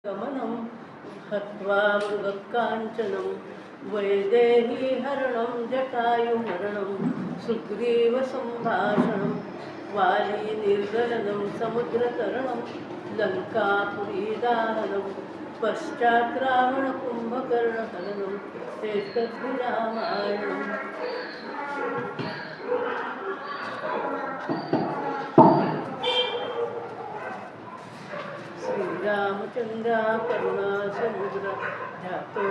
गमनं हत्वा मृगकाञ्चनं वैदेही हरणं जटायुमरणं सुग्रीवसम्भाषणं वाली निर्गलनं समुद्रतरणं लङ्कापुरीदाहनं पश्चात् रावणकुम्भकर्णहननं एतद्धि रामायणम्। श्रीरामचंद्र करुणा समुद्र ध्यातो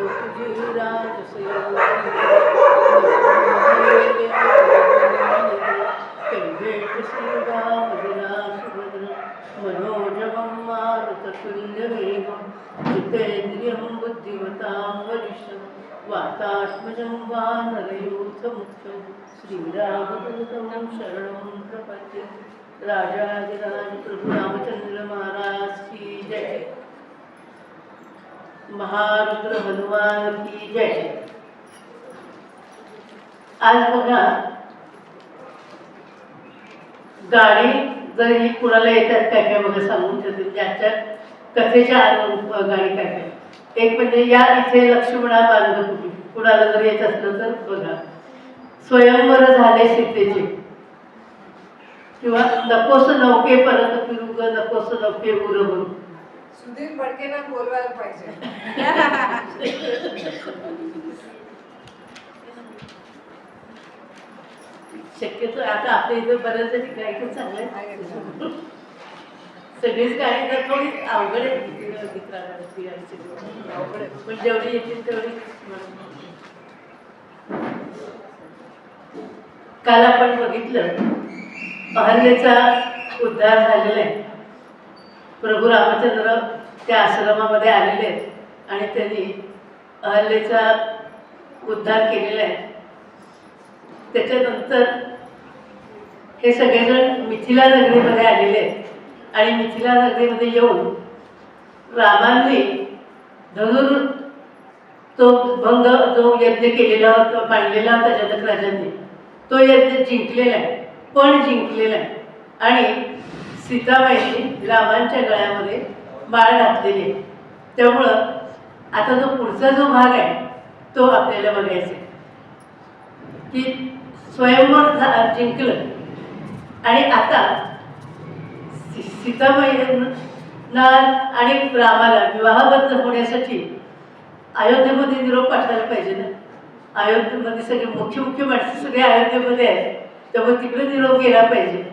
कैवेट श्रीरामजला सुभद्र मनोजवं मारुततुल्यवेगं जितेन्द्रियं बुद्धिमतां वरिष्ठं वातात्मजं वानरयूथमुख्यं श्रीरामदूतं शरणं प्रपद्ये। राजाधिराज प्रभु रामचंद्र महाराज की जय। महारुद्र हनुमान की जय। आज बघा, गाडी जर ही कुणाला येतात काय काय बघा सांगून देते ज्याच्या कथेच्या गाडी काय काय। एक म्हणजे या इथे लक्ष्मणा बांधकुटी कुणाला जर येत असलं तर बघा, स्वयंवर झाले सीतेचे किंवा नकोस नौके परत फिरू ग नकोस नौके उरवू। सुधीर फडकेंना बोलवायला पाहिजे। शक्यतो आता आपल्या इथे बऱ्याच ठिकाणी चांगलं सगळीच गाडी तर थोडी अवघड आहे पण जेवढी येतील तेवढी। काल आपण बघितलं अहल्येचा उद्धार झालेला आहे। प्रभू रामचंद्र त्या आश्रमामध्ये आलेले आहेत आणि त्यांनी अहल्येचा उद्धार केलेला आहे। त्याच्यानंतर हे सगळेजण मिथिला नगरीमध्ये आलेले आहेत आणि मिथिला नगरीमध्ये येऊन रामांनी तो भंग जो यज्ञ केलेला होता मांडलेला होता जनक राजांनी तो यज्ञ जिंकलेला आहे, पण जिंकलेला आहे आणि सीताबाईंनी रामांच्या गळ्यामध्ये माळ घातलेली आहे। त्यामुळं आता जो पुढचा जो भाग आहे तो आपल्याला बघायचा आहे की स्वयंवर जिंकलं आणि आता सीताबाईंना आणि रामाला विवाहबद्ध होण्यासाठी अयोध्येमध्ये निरोप पाठवायला पाहिजे ना। अयोध्येमध्ये सगळे मुख्य माणसं सगळे अयोध्येमध्ये आहेत, त्यामुळे तिकडे निरोप गेला पाहिजे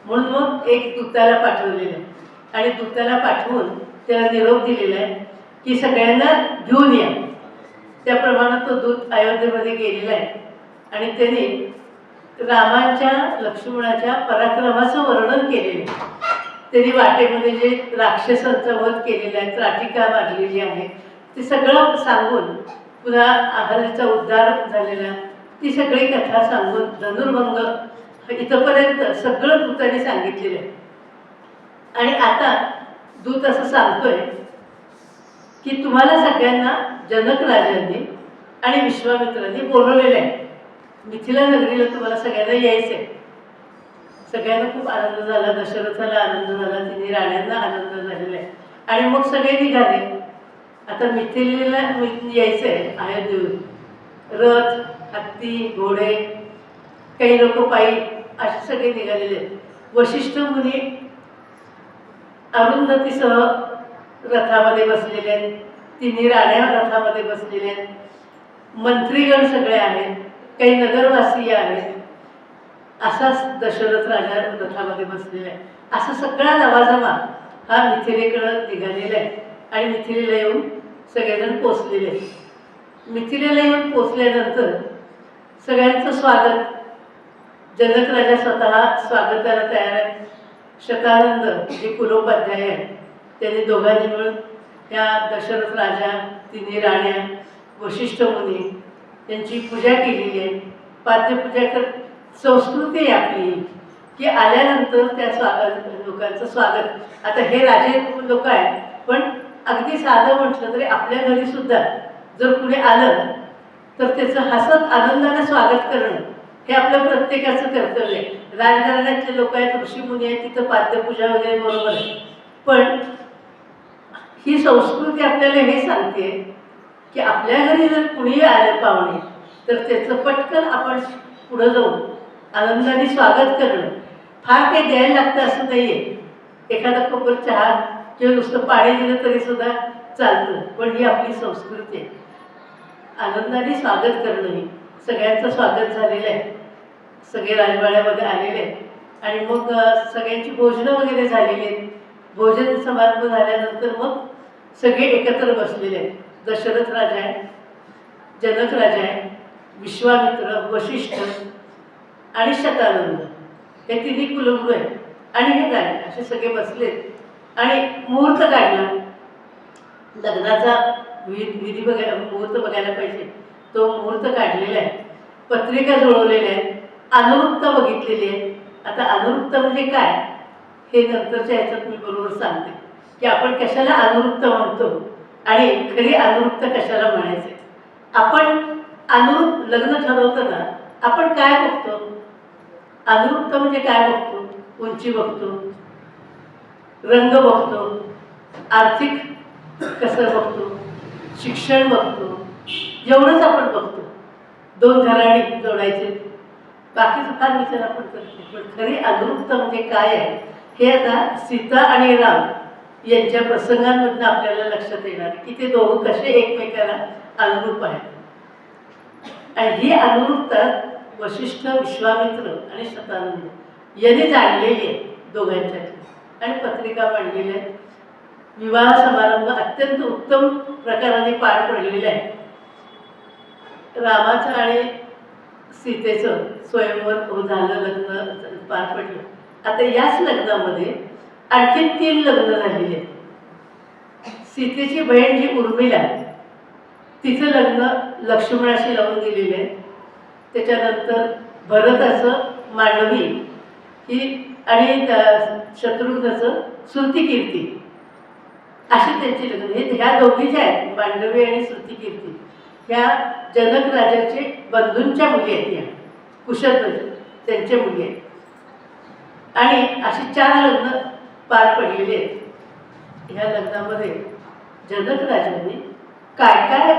म्हणून मग एक दूताला पाठवलेलं आहे आणि दूताला पाठवून त्याला निरोप दिलेला आहे की सगळ्यांना घेऊन या। त्याप्रमाणे तो दूत अयोध्येमध्ये गेलेला आहे आणि त्याने रामांच्या लक्ष्मणाच्या पराक्रमाचं वर्णन केलेलं आहे। त्यांनी वाटेमध्ये जे राक्षसांचा वध केलेला आहे, त्राटिका मारलेली आहे, ते सगळं सांगून पुन्हा अहल्येचा उद्धार झालेला ती सगळी कथा सांगून धनुर्भंग इथंपर्यंत सगळं दूताने सांगितलेलं आहे। आणि आता दूत असं सांगतोय की तुम्हाला सगळ्यांना जनक राजांनी आणि विश्वामित्रांनी बोलवलेलं आहे, मिथिला नगरीला तुम्हाला सगळ्यांना यायचं आहे। सगळ्यांना खूप आनंद झाला, दशरथाला आनंद झाला, तिन्ही राण्यांना आनंद झालेला आहे आणि मग सगळे निघाले। आता मिथिलेला यायचं आहे अयोध्येहून, रथ हत्ती घोडे काही लोक पायी असे सगळे निघालेले आहेत। वशिष्ठ मुनी अरुंधतीसह रथामध्ये बसलेले आहेत, तिन्ही राण्या रथामध्ये बसलेले आहेत, मंत्रीगण सगळे आहेत, काही नगरवासीय आहेत, असाच दशरथ राजा रथामध्ये बसलेला आहे। असा सगळा नवाजमा हा मिथिलेकडं निघालेला आहे आणि मिथिलेला येऊन सगळेजण पोचलेले आहेत। मिथिलेला येऊन पोचल्यानंतर सगळ्यांचं स्वागत, जनक राजा स्वतः स्वागताला तयार आहे। शतानंद जे कुलोपाध्याय आहेत त्यांनी दोघांनी मिळून या दशरथ राजा, तिन्ही राण्या, वशिष्ठ मुनी यांची पूजा केलेली आहे। पाद्यपूजा कर संस्कृती आहे आपली की आल्यानंतर त्या लोकांचं स्वागत। आता हे राजे लोक आहेत पण अगदी साधं म्हटलं तरी आपल्या घरी सुद्धा जर कुणी आलं तर त्याचं हसत आनंदाने स्वागत करणं हे आपलं प्रत्येकाचं कर्तव्य आहे। राजघराण्यातले लोक आहेत, ऋषीमुनी आहेत, तिथं पाद्यपूजा वगैरे बरोबर आहे, पण ही संस्कृती आपल्याला हे सांगते की आपल्या घरी जर कुणी आलं पाहुणे तर त्याचं पटकन आपण पुढं जाऊन आनंदाने स्वागत करणं. फार काही द्यायला लागतं असं नाही आहे. एखादा कप चहा किंवा नुसतं पाणी दिलं तरी सुद्धा चालतं, पण ही आपली संस्कृती आहे. आनंदाने स्वागत करणं ही. सगळ्यांचं स्वागत झालेलं आहे, सगळे राजवाड्यामध्ये आलेले आहेत आणि मग सगळ्यांची भोजनं वगैरे झालेली आहेत. भोजन समारंभ झाल्यानंतर मग सगळे एकत्र बसलेले आहेत. दशरथ राजा आहे, जनक राजा आहे, विश्वामित्र, वशिष्ठ आणि शतानंद हे तिन्ही कुलगुरू आहेत आणि हे गाणे असे सगळे बसलेत आणि मुहूर्त काढला. लग्नाचा विधी बघायला मुहूर्त बघायला पाहिजे, तो मुहूर्त काढलेला आहे. पत्रिका जुळवलेल्या आहेत, अनुरुक्ता बघितलेली आहे. आता अनुरुक्ता म्हणजे काय हे नंतरच्या ह्याच्यात मी बरोबर सांगते की आपण कशाला अनुरुक्त म्हणतो आणि खरी अनुरुक्त कशाला म्हणायचे. आपण अनुरूप लग्न ठरवताना आपण काय बघतो? अनुरुक्त म्हणजे काय बघतो? उंची बघतो, रंग बघतो, आर्थिक कसं बघतो, शिक्षण बघतो, एवढंच आपण बघतो. 2 घराणी जोडायचे, बाकीचं फार विचार आपण करतो. पण खरी अनुरुक्त म्हणजे काय आहे हे आता सीता आणि राम यांच्या प्रसंगांमधून आपल्याला लक्षात येणार की ते दोघं कसे एकमेकाला अनुरूप आहेत. आणि ही अनुरूपता वशिष्ठ, विश्वामित्र आणि शतानंद यांनी जाणलेली आहे दोघांच्यात आणि पत्रिका मांडलेल्या आहेत. विवाह समारंभ अत्यंत उत्तम प्रकाराने पार पडलेला आहे. रामाचं आणि सीतेचं स्वयंवर झालं, लग्न पार पडलं. आता याच लग्नामध्ये आणखी 3 लग्न झालेली आहेत. सीतेची बहीण जी उर्मिला तिचं लग्न लक्ष्मणाशी लावून दिलेलं आहे. त्याच्यानंतर भरताचं मांडवी ही आणि शत्रुघ्नाचं श्रुतिकीर्ती अशी त्यांची लग्न. हे ह्या दोघी ज्या आहेत मांडवी आणि श्रुतिकीर्ती ह्या जनक राजाचे बंधूंच्या मुली आहेत. या कुशध्वज त्यांच्या मुली आहेत आणि अशी 4 लग्न पार पडलेली आहेत. ह्या लग्नामध्ये जनक राजांनी काय काय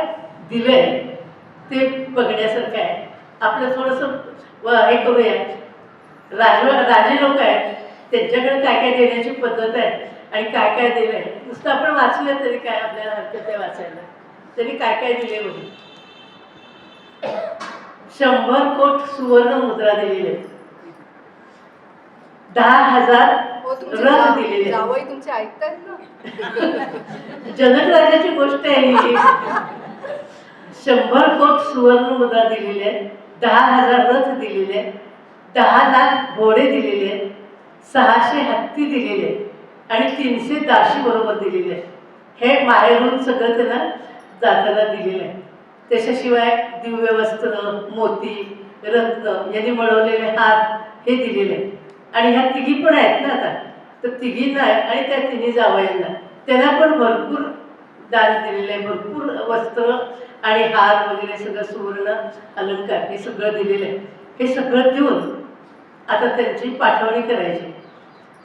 दिलंय ते बघण्यासारखं आहे. आपलं थोडंसं हे करूया. राजे लोक आहेत, त्यांच्याकडे काय काय देण्याची पद्धत आहे आणि काय काय दिलं आहे. नुसतं आपण वाचलं तरी काय आपल्याला हरकत आहे वाचायला. त्यांनी काय काय दिले बघू. 100 कोट सुवर्ण मुद्रा दिलेली आहे, 10,000 रथ दिलेले. जावई तुमचे ऐकतायत ना. जनक राजाची गोष्ट आहे ही. 100 कोट सुवर्ण मुद्रा दिलेले आहे, 10,000 रथ दिलेले, 10 लाख घोडे दिलेले, 600 हत्ती दिलेले आणि 300 दाशी बरोबर दिलेले. हे माहेरून सगळं त्यांना जाताना दिलेलं आहे. त्याच्याशिवाय दिव्य वस्त्र, मोती, रत्न यांनी मिळवलेले हार हे दिलेले आहे. आणि ह्या तिघी पण आहेत ना आता, तर तिघींना आणि त्या तिन्ही जावयांना त्यांना पण भरपूर दान दिलेलं आहे. भरपूर वस्त्र आणि हार वगैरे सगळं सुवर्ण अलंकार हे सगळं दिलेलं आहे. हे सगळं देऊन आता त्यांची पाठवणी करायची.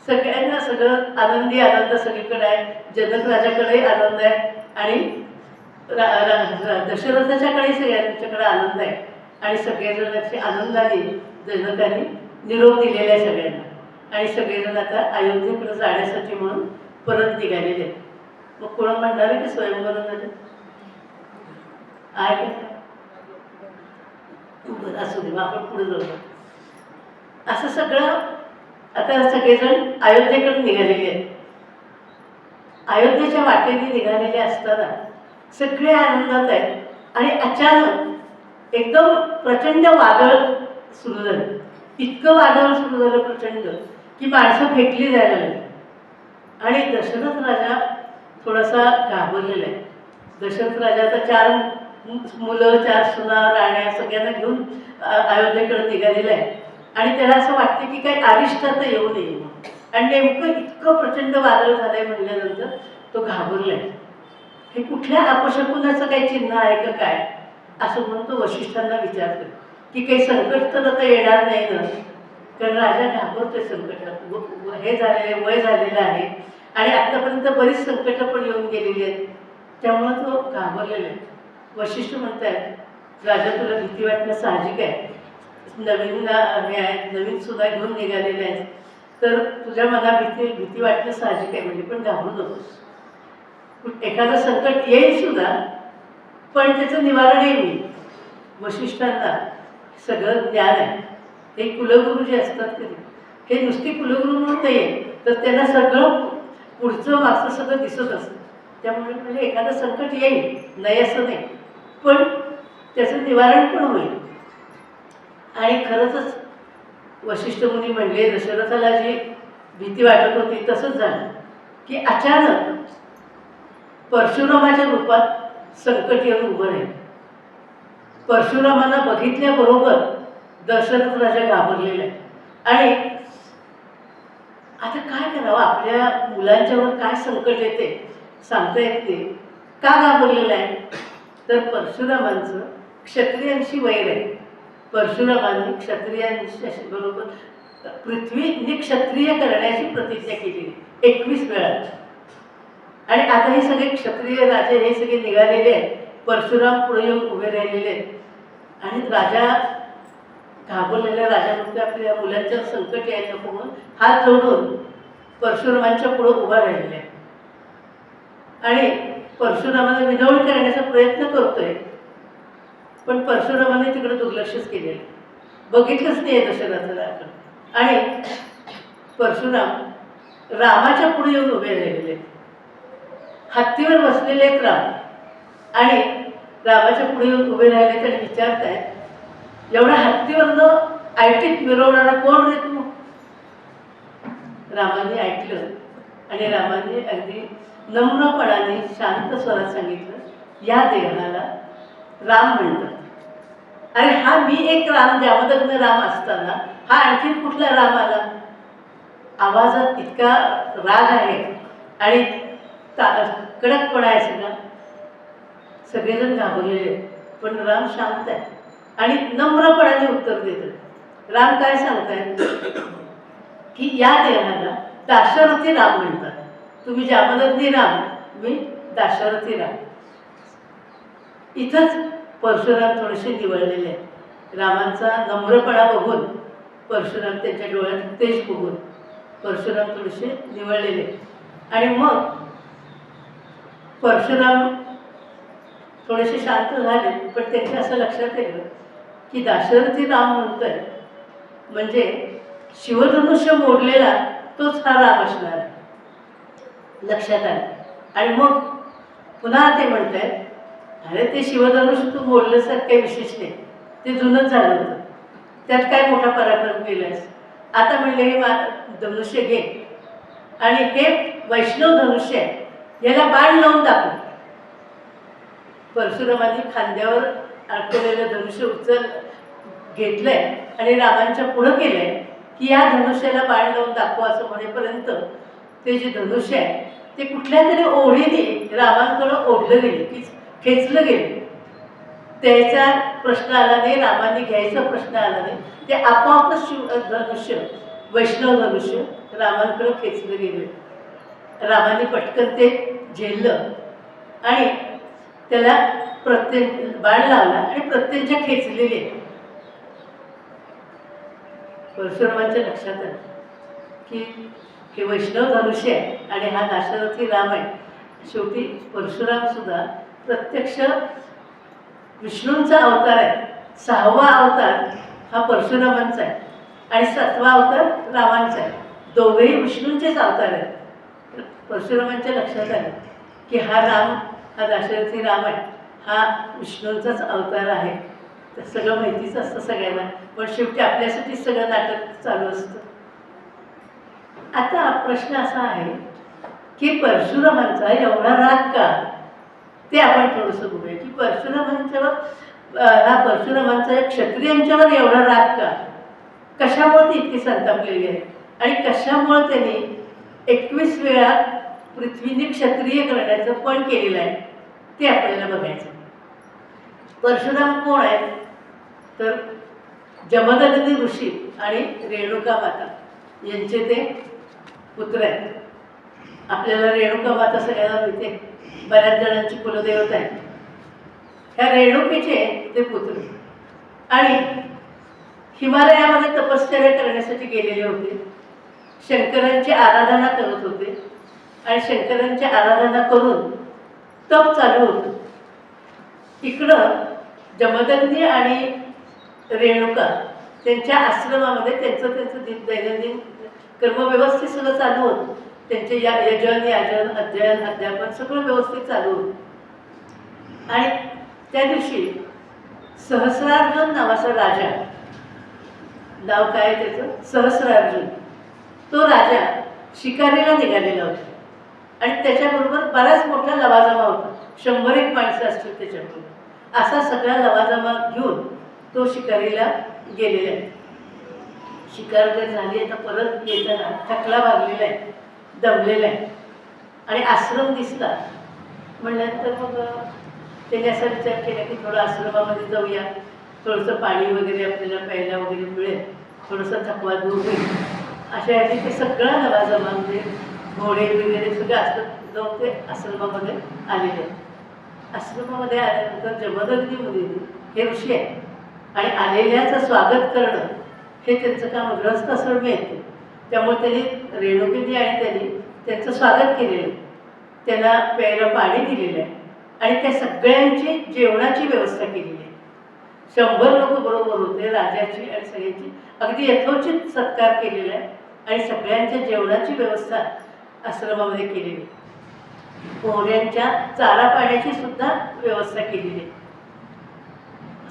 सगळ्यांना सगळं आनंदी आनंद सगळीकडे आहे. जनक राजाकडेही आनंद आहे आणि दशरथाच्याकडे सगळ्यांच्याकडे आनंद आहे आणि सगळेजण असे आनंदाने जनकाने निरोप दिलेला आहे सगळ्यांना. आणि सगळेजण आता अयोध्येकडे जाण्यासाठी म्हणून परत निघालेले आहेत. मग कोण म्हणणार आहे की स्वयंवरण झाले आहे का? असू दे, मग आपण पुढे जाऊ. असं सगळं आता सगळेजण अयोध्येकडे निघालेले आहेत. अयोध्येच्या वाटेने निघालेले असताना सगळे आनंदात आहेत आणि अचानक एकदम प्रचंड वादळ सुरू झालं. इतकं वादळ सुरू झालं प्रचंड की माणसं फेकली जायला लागली आणि दशरथ राजा थोडासा घाबरलेला आहे. दशरथ राजा आता 4 मुलं, 4 सुना, राण्या सगळ्यांना घेऊन अयोध्येकडे निघालेला आहे आणि त्याला असं वाटतं की काही अरिष्ट तर येऊ नये. आणि नेमकं इतकं प्रचंड वादळ झालंय म्हणल्यानंतर तो घाबरलाय. हे कुठल्या अपशकुनाचं काही चिन्ह आहे का काय असं म्हणून तो वशिष्ठांना विचारतो की काही संकट तर आता येणार नाही ना. कारण राजा घाबरतोय संकटात. हे झालेले वय झालेलं आहे आणि आत्तापर्यंत बरीच संकटं पण येऊन गेलेली आहेत. त्यामुळं तो घाबरलेला आहे. वशिष्ठ म्हणतात, राजा तुला भीती वाटणं साहजिक आहे. नवीन हे आहे, नवीन सुद्धा घेऊन निघालेले आहेत, तर तुझ्या मनात भीती वाटणं साहजिक आहे, म्हणजे पण घाबरू नकोस. एखादं संकट येईल सुद्धा, पण त्याचं निवारणही होईल. वशिष्ठांना सगळं ज्ञान आहे. हे कुलगुरू जे असतात की नाही, हे नुसती कुलगुरू म्हणून नाही आहे, तर त्यांना सगळं पुढचं मागचं सगळं दिसत असतं. त्यामुळे म्हणजे एखादं संकट येईल, नाही असं नाही, पण त्याचं निवारण पण होईल. आणि खरंच वशिष्ठ मुनी म्हणले, दशरथाला जी भीती वाटत होती तसंच झालं की अचानक परशुरामाच्या रूपात संकट येऊन उभं राहिलं. परशुरामांना बघितल्याबरोबर दशरथ राजा घाबरलेला आहे. आणि आता काय करावं, आपल्या मुलांच्यावर काय संकट येते सांगता येत नाही. का घाबरलेलं आहे, तर परशुरामांचं क्षत्रियांशी वैर आहे. परशुरामांनी क्षत्रियांशी बरोबर पृथ्वी निक्षत्रिय करण्याची प्रतिज्ञा केलेली 21 वेळा. आणि आता हे सगळे क्षत्रिय राजे हे सगळे निघालेले आहेत, परशुराम पुढे येऊन उभे राहिलेले आहेत. आणि राजा घाबरलेल्या राजा म्हणतो, आपल्या मुलांच्या संकट यायला नको म्हणून हात जोडून परशुरामांच्या पुढे उभा राहिलेला आहे. आणि परशुरामाला विनवणी करण्याचा प्रयत्न करतोय, पण परशुरामाने तिकडे दुर्लक्षच केलेलं, बघितलंच नाही दशरथाला. आणि परशुराम रामाच्या पुढे येऊन उभे राहिलेले, हत्तीवर बसलेले आहेत राम. आणि रामाच्या पुढे येऊन उभे राहिले आणि विचारतायत, एवढ्या हत्तीवरनं आयटीत मिरवणारा कोण रे तू? रामाने ऐकलं आणि रामाने अगदी नम्रपणाने शांत स्वरात सांगितलं, या देवाला राम म्हणतात. अरे हा मी एक राम, जामदग्न राम असताना हा आणखीन कुठला राम आला? आवाजात इतका राग आहे आणि कडकपणा आहे सगळा. सगळेजण घाबरलेले, पण राम शांत आहे आणि नम्रपणाने उत्तर देतात. राम काय सांगतायत की या देवाला दाशरथी राम म्हणतात. तुम्ही जामदग्नी राम, मी दाशरथी राम. इथंच परशुराम थोडेसे निवळलेले आहेत. रामांचा नम्रपणा बघून, परशुराम त्यांच्या डोळ्यात तेज बघून परशुराम थोडेसे निवळलेले. आणि मग परशुराम थोडेसे शांत झाले, पण त्यांच्या असं लक्षात येतं की दाशरथी राम म्हणतोय म्हणजे शिवधनुष्य मोडलेला तोच हा राम असणार आहे, लक्षात आलं. आणि मग पुन्हा ते म्हणतायत, अरे ते शिवधनुष्य तू मोडलंस काही विशेष नाही, ते जुनंच झालं होतं, त्यात काय मोठा पराक्रम केलास. आता म्हणले हे धनुष्य घे आणि हे वैष्णव धनुष्य आहे, याला बाण लावून दाखव. परशुरामांनी खांद्यावर अडकवलेलं धनुष्य घेतलंय आणि रामांच्या पुढं केलंय की या धनुष्याला बाण लावून दाखव असं म्हणेपर्यंत ते जे धनुष्य आहे ते कुठल्या तरी ओढीने रामांकडं ओढलं गेले, की खेचलं गेले. त्याचा प्रश्न आला नाही, रामांनी घ्यायचा प्रश्न आला नाही, ते आपोआपच धनुष्य, वैष्णव धनुष्य रामांकडं खेचलं गेलं. रामाने पटकन ते झेललं आणि त्याला बाण लावला आणि प्रत्यंच्या खेचलेले. परशुरामांच्या लक्षात आलं की हे वैष्णव धनुष्य आहे आणि हा दाशरथी राम आहे. शेवटी परशुराम सुद्धा प्रत्यक्ष विष्णूंचा अवतार आहे. 6वा अवतार हा परशुरामांचा आहे आणि 7वा अवतार रामांचा आहे. दोघेही विष्णूंचेच अवतार आहेत. परशुरामांच्या लक्षात आलं की हा राम, हा दाशरथी राम आहे, हा विष्णूंचाच अवतार आहे. तर सगळं माहितीच असतं सगळ्यांना, पण शेवटी आपल्यासाठी सगळं नाटक चालू असतं. आता प्रश्न असा आहे की परशुरामांचा एवढा राग का, ते आपण थोडंसं बघूया की परशुरामांचा क्षत्रियांच्यावर एवढा राग का, कशामुळे ती इतकी संतापलेली आहे आणि कशामुळे त्यांनी 21 वेळा पृथ्वीने क्षत्रिय करण्याचं पण केलेलं आहे, ते आपल्याला बघायचं. परशुराम कोण आहेत, तर जमदग्नी ऋषी आणि रेणुका माता यांचे ते पुत्र आहेत. आपल्याला रेणुका माता सगळ्यांना मिळते, बऱ्याच जणांची कुलदेवता आहे. ह्या रेणुकेचे ते पुत्र आणि हिमालयामध्ये तपश्चर्या करण्यासाठी गेलेले होते. शंकरांची आराधना करत होते आणि शंकरांची आराधना करून तप चालू होतं. इकडं जमदग्नी आणि रेणुका त्यांच्या आश्रमामध्ये त्यांचं दैनंदिन कर्म व्यवस्थित सगळं चालू होतं. त्यांचे यजन याजन अध्ययन अध्यापन सगळं व्यवस्थित चालू होतं. आणि त्या दिवशी सहस्रार्जुन नावाचा राजा, नाव काय त्याचं, सहस्रार्जुन, तो राजा शिकारीला निघालेला होता आणि त्याच्याबरोबर बराच मोठा लवाजमा होता. 100 माणसं असतील त्याच्याबरोबर. असा सगळा लवाजमा घेऊन तो शिकारीला गेलेला आहे. शिकार जर झाली आता परत येताना थकला भागलेला आहे, दमलेला आहे आणि आश्रम दिसला. म्हणल्यानंतर मग त्याने असा विचार केला की थोडं आश्रमामध्ये जाऊया, थोडंसं पाणी वगैरे आपल्याला प्यायला वगैरे मिळेल, थोडंसं थकवा दूर होईल. अशा याने ते सगळा लवाजमा म्हणजे घोडे वगैरे सगळं असं जाऊन ते आश्रमामध्ये आलेले आहेत. आश्रमामध्ये आल्यानंतर जमदग्नी मुनी हे ऋषी आहे आणि आलेल्याचं स्वागत करणं हे त्यांचं काम गृहस्थाश्रम येते. त्यामुळे त्यांनी रेणुकेने आणि त्यांनी त्यांचं स्वागत केलेलं आहे, त्यांना प्यायला पाणी दिलेलं आहे आणि त्या सगळ्यांची जेवणाची व्यवस्था केलेली आहे. 100 लोक बरोबर होते, राजाची आणि सगळ्यांची अगदी यथोचित सत्कार केलेला आहे आणि सगळ्यांच्या जेवणाची व्यवस्था आश्रमामध्ये केलेली आहे. पोहऱ्यांच्या चारा पाण्याची सुद्धा व्यवस्था केलेली आहे.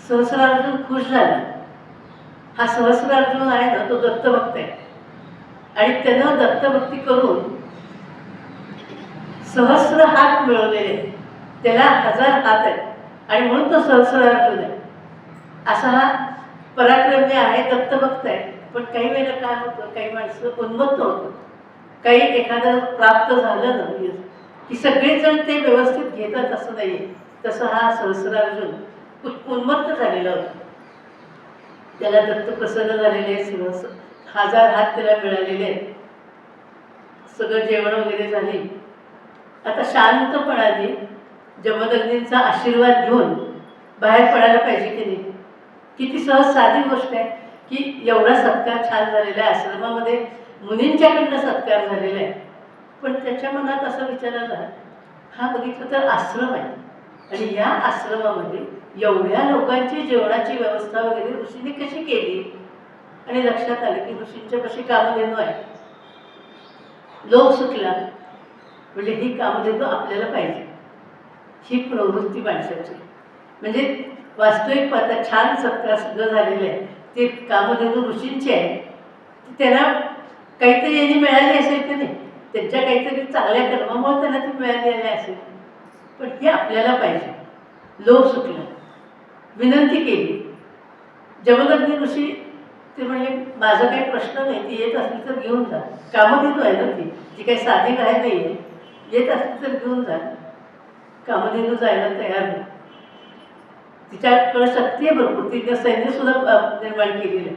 सहस्रार्जुन खुश झाला. हा सहस्रार्जुन आहे ना, तो दत्तभक्त आहे आणि त्यानं दत्तभक्ती करून सहस्र हात मिळवलेले आहेत. त्याला 1000 हात आहेत आणि म्हणून तो सहस्रार्जुन आहे. असा हा पराक्रमी आहे, दत्तभक्त आहे. पण काही वेळेला काय होतं, काही माणसं उन्मत्त होतं. काही एखादं प्राप्त झालं ना की सगळेजण ते व्यवस्थित घेतात असं नाही. तसं हा सहस्रार्जुन उन्मत्त झालेला होता. त्याला दत्त प्रसन्न झालेले आहे. 1000 हात त्याला मिळालेले आहेत. सगळं जेवण वगैरे झाली. आता शांतपणाने जमदग्नींचा आशीर्वाद घेऊन बाहेर पडायला पाहिजे की नाही. किती सहज साधी गोष्ट आहे की एवढा सत्कार छान झालेला आहे. आश्रमामध्ये मुनींच्याकडनं सत्कार झालेला आहे. पण त्याच्या मनात असा विचार आला, हा बघितलं तर आश्रम आहे आणि या आश्रमामध्ये एवढ्या लोकांची जेवणाची व्यवस्था वगैरे ऋषीने कशी केली. आणि लक्षात आलं की ऋषींच्या कशी कामधेनू आहे. लोक सुटला म्हणजे ही कामधेनू आपल्याला पाहिजे, ही प्रवृत्ती माणसाची. म्हणजे वास्तविक पाहता छान सत्कार सगळं झालेलं आहे. ते कामधेनू ऋषींची आहे. त्यांना काहीतरी यांनी मिळाली असेल की नाही, त्यांच्या काहीतरी चांगल्या कर्मामुळे त्यांना ती मिळालेली असेल. पण हे आपल्याला पाहिजे. लोभ सुटला, विनंती केली. जमदग्नी ऋषी ते म्हणजे माझा काही प्रश्न नाही, ती येत असली तर घेऊन जा. कामधेनू आहे ना ती काही साधी काय नाही आहे. येत असली तर घेऊन जा. कामधेनू जायला तयार नाही. तिच्याकडे शक्ती आहे भरपूर, तिने सैन्यसुद्धा निर्माण केलेलं आहे.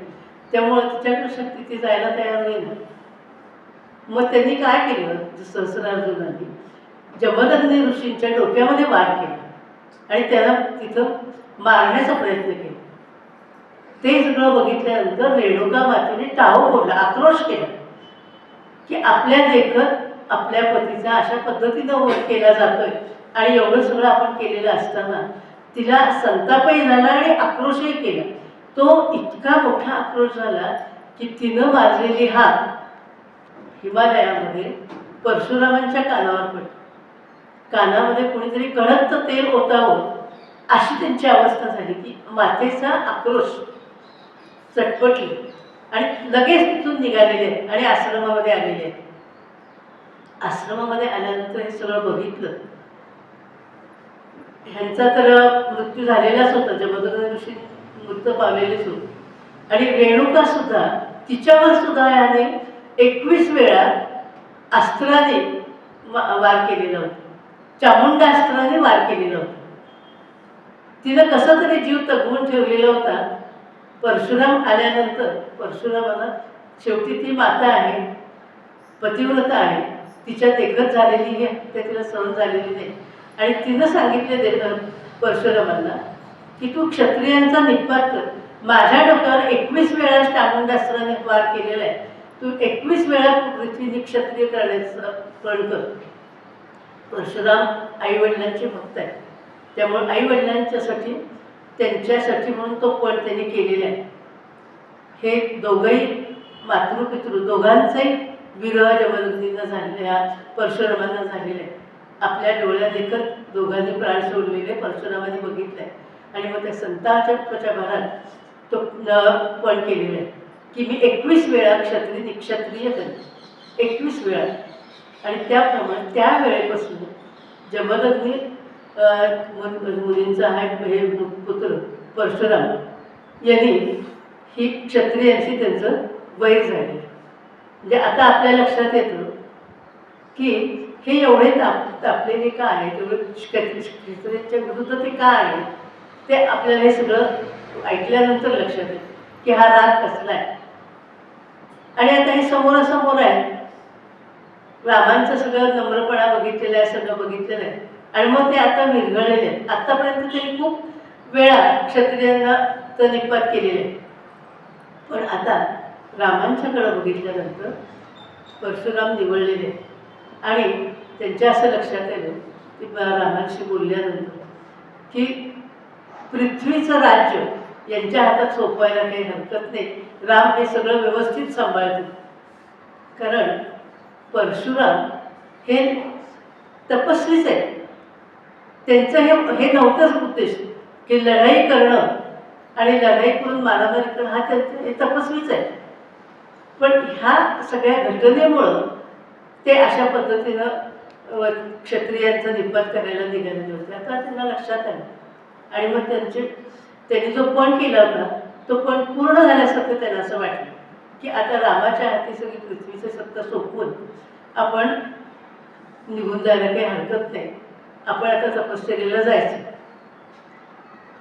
त्यामुळे तिच्याकडे शक्ती, ती जायला तयार होईल. मग त्यांनी काय केलं, सहस्रार्जुनांनी जमदग्नी ऋषींच्या डोक्यामध्ये वार केला आणि त्याला तिथं मारण्याचा प्रयत्न केला. ते सगळं बघितल्यानंतर रेणुका मातेने टाहो फोडला, आक्रोश केला की आपल्या देखत आपल्या पतीचा अशा पद्धतीनं वध केला जातोय आणि एवढं सगळं आपण केलेलं असताना तिला संतापही झाला आणि आक्रोशही केला. तो इतका मोठा आक्रोश झाला की तिनं मारलेली हात हिमालयामध्ये परशुरामांच्या कानावर पडली. कानामध्ये कोणीतरी कढत तेल ओतावं अशी त्यांची अवस्था झाली की मातेचा आक्रोश चटपटली आणि लगेच तिथून निघालेले आहेत आणि आश्रमामध्ये आलेले आहेत. आश्रमामध्ये आल्यानंतर हे सगळं बघितलं. ह्यांचा तर मृत्यू झालेलाच होता. जमदग्नी ऋषी मृत्यू पावलेलेच होते आणि रेणुका सुद्धा, तिच्यावर सुद्धा याने 21 वेळा अस्त्राने वार केलेला होता. चामुंडा अस्त्राने वार केलेला होता. तिनं कसं तरी जीव तगवून ठेवलेला होता. परशुराम आल्यानंतर परशुरामाला शेवटी ती माता आहे, पतिव्रता आहे, तिच्यात एकच झालेली आहे, ते तिला सहन झालेली नाही. आणि तिनं सांगितले परशुरामांना की तू क्षत्रियांचा निपात कर. माझ्या डोक्यावर 21 वेळा चामुंडास्त्राने वार केलेला आहे, तू 21 वेळा पृथ्वीने क्षत्रिय करण्याचं पण कर. परशुराम आईवडिलांचे भक्त आहे, त्यामुळे आईवडिलांच्यासाठी त्यांच्यासाठी म्हणून तो पण त्यांनी केलेला आहे. हे दोघंही मातृपितृ दोघांचाही विरह जमदग्नींना झालेला, परशुरामांना झालेला आहे. आपल्या डोळ्यात देखत दोघांनी प्राण सोडलेले परशुरामाने बघितलं आहे. आणि मग त्या संताच्या भरात तो पण केलेला आहे की मी 21 वेळा क्षत्रिय करेन, 21 वेळा. आणि त्याप्रमाणे त्या वेळेपासून जमदग्नी मुनींचा हे पुत्र परशुराम यांनी ही क्षत्रियांशी त्यांचं वैर झाले. म्हणजे आता आपल्या लक्षात येतं की हे एवढे तापलेले का आहेत, एवढे क्षत्रियांच्या विरुद्ध ते का आहे, ते आपल्याला हे सगळं ऐकल्यानंतर लक्षात येतं की हा राग कसला आहे. आणि आता हे समोरासमोर आहे, रामांचं सगळं नम्रपणा बघितलेलं आहे, सगळं बघितलेलं आहे. आणि मग ते आता विरघळलेले आहेत. आत्तापर्यंत त्यांनी खूप वेळा क्षत्रियांना तर निपात केलेले आहे, पण आता रामांच्याकडं बघितल्यानंतर परशुराम निवडलेले आहेत. आणि त्यांच्या असं लक्षात आलं की रामांशी बोलल्यानंतर की पृथ्वीचं राज्य यांच्या हातात सोपवायला काही हरकत नाही, राम हे सगळं व्यवस्थित सांभाळतील. कारण परशुराम हे तपस्वीच आहे. त्यांचं हे नव्हतंच उद्देश की लढाई करणं आणि लढाई करून मारामारी करणं, हा त्यांचं हे तपस्वीच आहे. पण ह्या सगळ्या घटनेमुळं ते अशा पद्धतीनं क्षत्रियांचा निपात करायला निघालेले होते. आता त्यांना लक्षात आलं. आणि मग त्यांनी जो पण केला होता तो पण पूर्ण झाल्यासारखं त्यांना असं वाटलं की आता रामाच्या हाती सगळी पृथ्वीची सत्ता सोपवून आपण निघून जायला काही हरकत नाही, आपण आता तपश्चर्येला जायचं.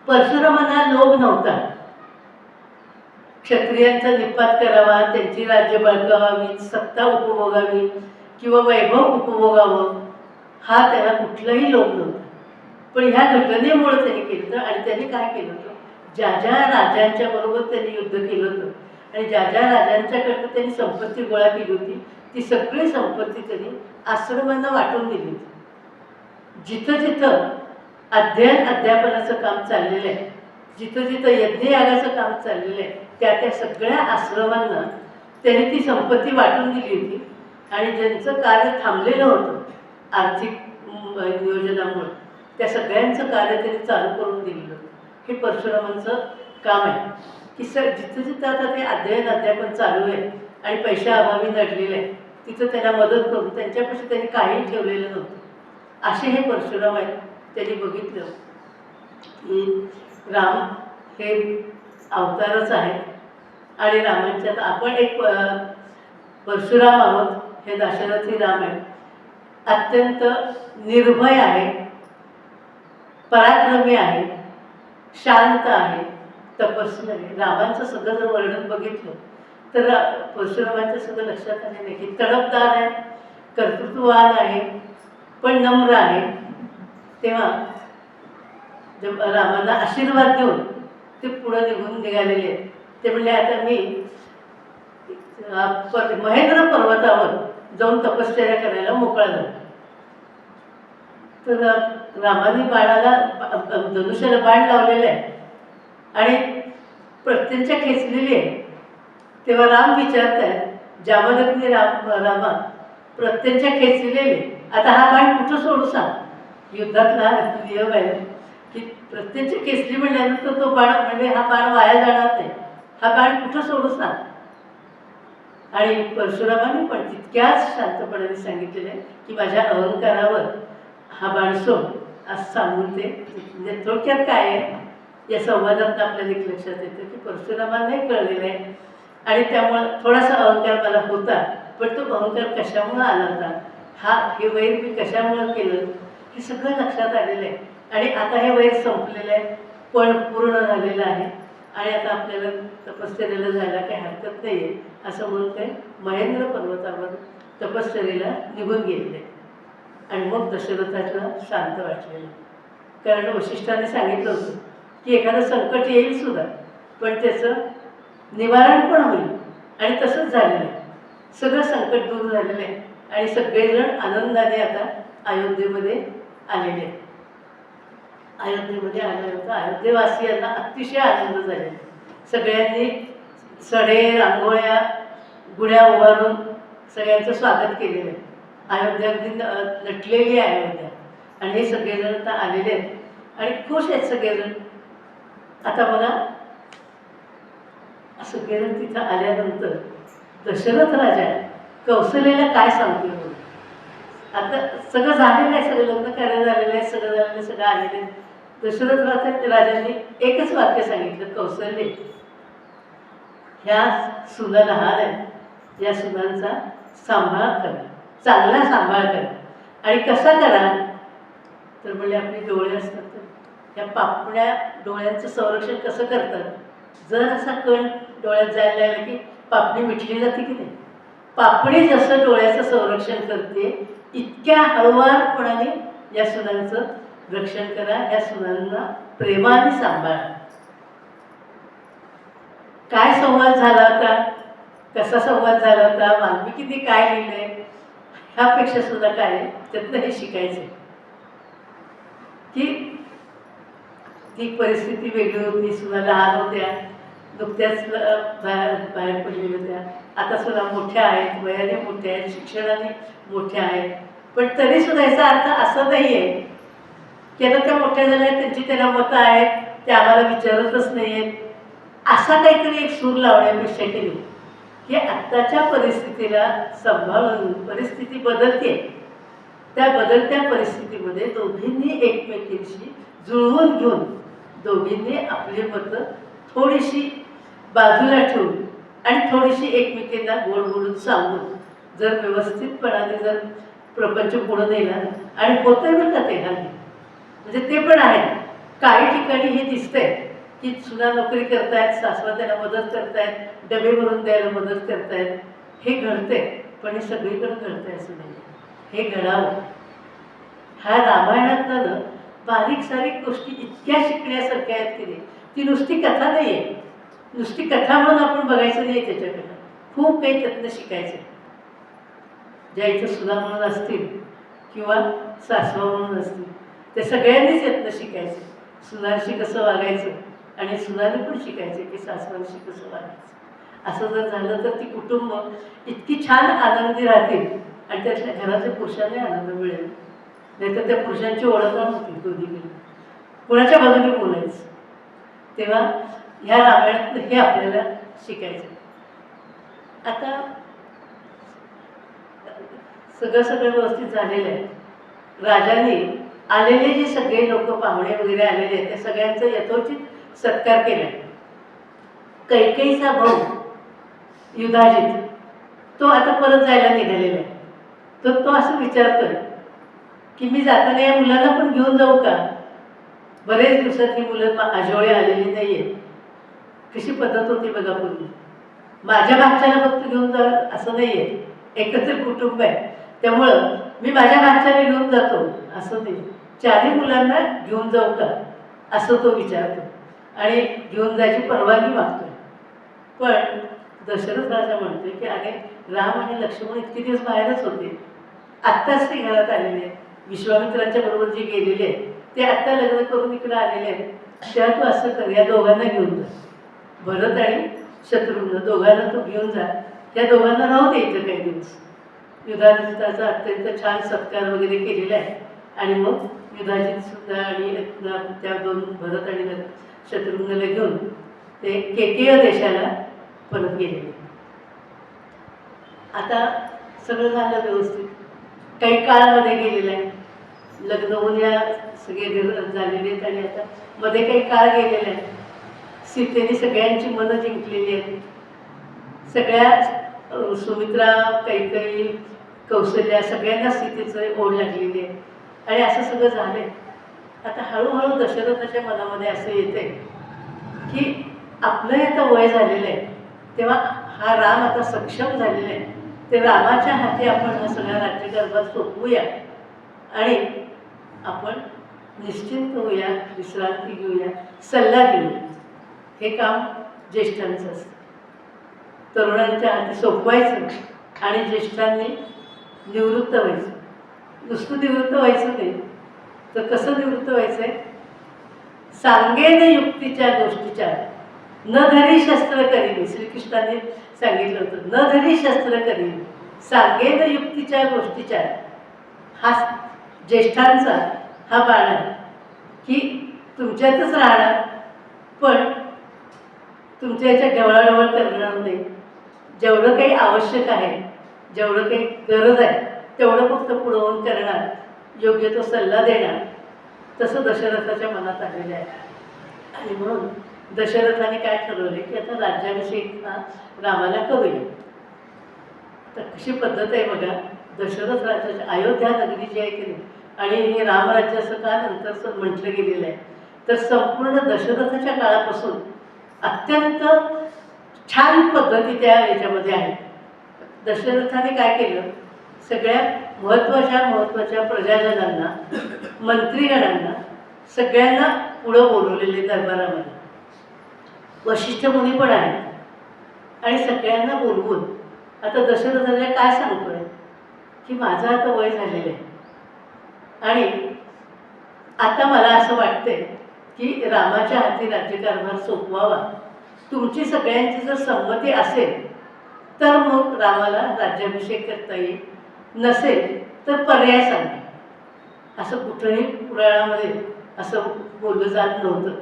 परशुरामांना लोभ नव्हता क्षत्रियांचा निपात करावा, त्यांची राज्य बळकावावी, सत्ता उपभोगावी किंवा वैभव उपभोगावं, हा त्याला कुठलाही लोभ नव्हता. पण ह्या घटनेमुळे त्यांनी केलं होतं. आणि त्यांनी काय केलं होतं, ज्या ज्या राजांच्या बरोबर त्यांनी युद्ध केलं होतं आणि ज्या ज्या राजांच्याकडनं त्यांनी संपत्ती गोळा केली होती, ती सगळी संपत्ती त्यांनी आश्रमांना वाटून दिली होती. जिथं जिथं अध्यापनाचं काम चाललेलं आहे, जिथं जिथं यज्ञयागाचं काम चाललेलं आहे, त्या त्या सगळ्या आश्रमांना त्यांनी ती संपत्ती वाटून दिली होती. आणि ज्यांचं कार्य थांबलेलं होतं आर्थिक नियोजनामुळे, त्या सगळ्यांचं कार्य त्यांनी चालू करून दिलेलं होतं. हे परशुरामांचं काम आहे की जिथं जिथं आता ते अध्यापन चालू आहे आणि पैशाअभावी नडलेलं आहे, तिथं त्यांना मदत करून त्यांच्यापाशी त्यांनी काही ठेवलेलं नव्हतं. असे हे परशुराम आहेत. त्यांनी बघितलं की राम हे अवतारच आहेत. आणि रामांच्यात आपण एक परशुराम आहोत, हे दाशरथी राम आहे, अत्यंत निर्भय आहे, पराक्रमी आहे, शांत आहे, तपस्वी आहे. रामांचं सगळं जर वर्णन बघितलं तर परशुरामांचं सगळं लक्षात आलं नाही की तडफदार आहे, कर्तृत्ववान आहे, पण नम्र आहे. तेव्हा रामांना आशीर्वाद देऊन ते पुढे निघून निघालेले आहेत. ते म्हणले आता मी महेंद्र पर्वतावर जाऊन तपश्चर्या करायला मोकळा झाला. तर रामाने बाणाला धनुष्याला बाण लावलेलं आहे आणि प्रत्यंच्या खेचलेली आहे. तेव्हा राम विचारत आहेत जामदग्नी रामा प्रत्यंच्या खेचलेले, आता हा बाण कुठं सोडू सांग. युद्धातला नियम आहे की प्रत्यंच्या खेचली म्हणल्यानंतर तो बाण म्हणजे हा बाण वाया जाणार नाही, हा बाण कुठं सोडू सांग. आणि परशुरामाने पण तितक्याच शांतपणाने सांगितलेलं आहे की माझ्या अहंकारावर हा बाण सोड, असं सांगून ते म्हणजे थोडक्यात काय आहे या संवादात आपल्याला एक लक्षात येतं की परशुरामांनाही कळलेलं आहे. आणि त्यामुळं थोडासा अहंकार मला होता, पण तो अहंकार कशामुळं आला होता, हे वैर मी कशामुळं केलं, हे सगळं लक्षात आलेलं आहे. आणि आता हे वैर संपलेलं आहे, पण पूर्ण झालेलं आहे. आणि आता आपल्याला तपश्चर्येला जायला काही हरकत नाही आहे, असं म्हणून ते महेंद्र पर्वतावर तपश्चर्येला निघून गेलेले आणि मग दशरथाला शांत वाटलेलं. कारण वशिष्ठाने सांगितलं होतं की एखादं संकट येईल सुद्धा पण त्याचं निवारण पण होईल आणि तसंच झालेलं आहे. सगळं संकट दूर झालेलं आहे आणि सगळेजण आनंदाने आता अयोध्येमध्ये आलेले आहेत. अयोध्येमध्ये आल्यानंतर अयोध्येवासियांना अतिशय आनंद झालेला. सगळ्यांनी सडे रांगोळ्या गुढ्या उभारून सगळ्यांचं स्वागत केलेलं आहे. अयोध्या अगदी नटलेली आहे अयोध्या आणि हे सगळेजण आता आलेले आहेत आणि खुश आहेत सगळेजण. आता बघा सगळेजण तिथं आल्यानंतर दशरथ राजा कौशल्याला काय सांगते म्हणून. आता सगळं झालेलं आहे, सगळं लग्न कार्य झालेलं आहे, सगळं झालेलं आहे, सगळं आलेलं आहे. दशरथ राजांनी एकच वाक्य सांगितलं, कौशल्य ह्या सुना लहान आहेत, या सुनांचा सांभाळ करा, चांगला सांभाळ करा. आणि कसा करा तर म्हणजे आपले डोळे असतात तर त्या पापण्या डोळ्यांचं संरक्षण कसं करतात. जर असा कण डोळ्यात जायला लागला की पापणी मिटली जाते की नाही. पापणी जसं डोळ्याचं संरक्षण करते इतक्या हळुवारपणाने या सुनांचं रक्षण करा, या सुनांना प्रेमाने सांभाळा. काय संवाद झाला होता, कसा संवाद झाला होता, वाल्मिकीने काय लिहिलंय ह्यापेक्षा सुद्धा काय आहे त्यातनं हे शिकायचं की ती परिस्थिती वेगळी होती. सुना लहान होत्या, नुकत्याच बाहेर पडलेल्या होत्या. आता सुना मोठ्या आहेत, वयाने मोठ्या आहेत, शिक्षणाने मोठ्या आहेत. पण तरी सुद्धा याचा अर्थ असं नाही आहे की आता त्या मोठ्या झाल्या त्यांची त्यांना मतं आहेत, ते आम्हाला विचारतच नाही आहेत. असा काहीतरी एक सूर लावण्यापेक्षा केली की आत्ताच्या परिस्थितीला सांभाळून परिस्थिती बदलते, त्या बदलत्या परिस्थितीमध्ये दोघींनी एकमेकींशी जुळवून घेऊन दोघींनी आपली मतं थोडीशी बाजूला ठेवून आणि थोडीशी एकमेकींना गोड बोलून सांगून जर व्यवस्थितपणाने जर प्रपंच पुढं नेला आणि होतंय बरं का ते हल्ली. म्हणजे ते पण आहे. काही ठिकाणी हे दिसतंय की सुना नोकरी करतायत, सासवा त्यांना मदत करतायत, डबे भरून द्यायला मदत करतायत. हे घडतंय पण हे सगळीकडे घडतंय असं नाही. हे घडावं. ह्या रामायणातनं बारीक सारीक गोष्टी इतक्या शिकण्यासारख्या आहेत की नाही. ती नुसती कथा नाही आहे, नुसती कथा म्हणून आपण बघायचं नाही. त्याच्याकडनं खूप काही त्यातनं शिकायचं आहे. ज्या इथं सुना म्हणून असतील किंवा सासवा म्हणून असतील ते सगळ्यांनीच यातनं शिकायचं. सुनांशी कसं वागायचं आणि सुनांनी पण शिकायचं की सासवांशी कसं वागायचं. असं जर झालं तर ती कुटुंब इतकी छान आनंदी राहतील आणि त्यातल्या घरातल्या पुरुषांना आनंद मिळेल. नाहीतर त्या पुरुषांची ओळख नव्हती दोन्हीकडे कुणाच्या बाजूने बोलायचं. तेव्हा ह्या रामायणात हे आपल्याला शिकायचं. आता सगळं व्यवस्थित झालेलं आहे. राजाने आलेले जे सगळे लोक पाहुणे वगैरे आलेले आहेत त्या सगळ्यांचा यथोचित सत्कार केला. कैकेयीचा भाऊ युधाजित तो आता परत जायला निघालेला आहे. तर तो असं विचारतोय की मी जाताना या मुलांना पण घेऊन जाऊ का. बरेच दिवसात ही मुलं आजोळे आलेली नाही आहेत. कशी पद्धत होती बघा पूर्वी. माझ्या भाच्याला फक्त घेऊन जा असं नाही आहे, एकत्र कुटुंब आहे. त्यामुळं मी माझ्या भाच्याला घेऊन जातो असं नाही, चारही मुलांना घेऊन जाऊ का असं तो विचारतो आणि घेऊन जायची परवानगी मागतोय. पण दशरथ राजा म्हणतोय की अरे राम आणि लक्ष्मण इतके दिवस बाहेरच होते, आत्ताच ते घरात आलेले आहेत. विश्वामित्रांच्या बरोबर जे गेलेले आहेत ते आत्ता लग्न करून इकडे आलेले आहेत. तेव्हा तू असं कर, या दोघांना घेऊन जा, भरत आणि शत्रुघ्न दोघांना तू घेऊन जा, त्या दोघांना राहू दे इथं काही दिवस. युधाजिताचा अत्यंत छान सत्कार वगैरे केलेला आहे आणि मग युधाजित सुद्धा आणि त्या दोन भरत आणि शत्रुघ्नला घेऊन ते केकेय देशाला परत गेलेले. आता सगळं झालं व्यवस्थित. काही काळामध्ये गेलेलं आहे. लग्न होऊन या सगळे घर झालेले आहेत आणि आता मध्ये काही काळ गेलेला आहे. सीतेने सगळ्यांची मनं जिंकलेली आहेत. सगळ्या सुमित्रा, कैकेयी, कौशल्या सगळ्यांना सीतेचं ओढ लागलेली आहे आणि असं सगळं झालंय. आता हळूहळू दशरथाच्या मनामध्ये असं येते की आपलं आता वय झालेलं आहे, तेव्हा हा राम आता सक्षम झालेला आहे, ते रामाच्या हाती आपण हा सगळा राज्यकारभार सोपवूया आणि आपण निश्चिंत होऊया, विश्रांती घेऊया, सल्ला घेऊया. हे काम ज्येष्ठांचं असतं. तरुणांच्या हाती सोपवायचं आणि ज्येष्ठांनी निवृत्त व्हायचं. नुसतं निवृत्त व्हायचं नाही, तर कसं निवृत्त व्हायचं आहे? सांगेन युक्तीच्या गोष्टीच्या न धरी शस्त्र करीन. श्रीकृष्णाने सांगितलं होतं, न धरी शस्त्र करीन, सांगेन युक्तीच्या गोष्टीच्या. हा ज्येष्ठांचा हा बाण आहे की तुमच्यातच राहणार, पण तुमच्या याच्या ढवळाढवळ करणार नाही. जेवढं काही आवश्यक आहे, जेवढं काही गरज आहे तेवढं फक्त पुरवून करणार, योग्य तो सल्ला देणार. तसं दशरथाच्या मनात आलेलं आहे. आणि म्हणून दशरथाने काय ठरवले की आता राज्याभिषेक हा रामाला करूया. तर कशी पद्धत आहे बघा. दशरथ राज्याच्या अयोध्या नगरी जी आहे की नाही, आणि हे रामराज्य असं का नंतरचं म्हटलं गेलेलं आहे, तर संपूर्ण दशरथाच्या काळापासून अत्यंत छान पद्धती त्या याच्यामध्ये आहे. दशरथाने काय केलं, सगळ्या महत्त्वाच्या प्रजाजनांना, मंत्रीगणांना सगळ्यांना पुढं बोलवलेले दरबारामध्ये. वशिष्ठ मुनी पण आहेत आणि सगळ्यांना बोलवून आता दशरथाला काय सांगतोय की माझं आता वय झालेलं आहे आणि आता मला असं वाटतंय की रामाच्या हाती राज्यकारभार सोपवावा. तुमची सगळ्यांची जर संमती असेल तर मग रामाला राज्याभिषेक करता येईल, नसेल तर पर्याय सांगा. असं कुठंही पुराणामध्ये असं बोललं जात नव्हतं,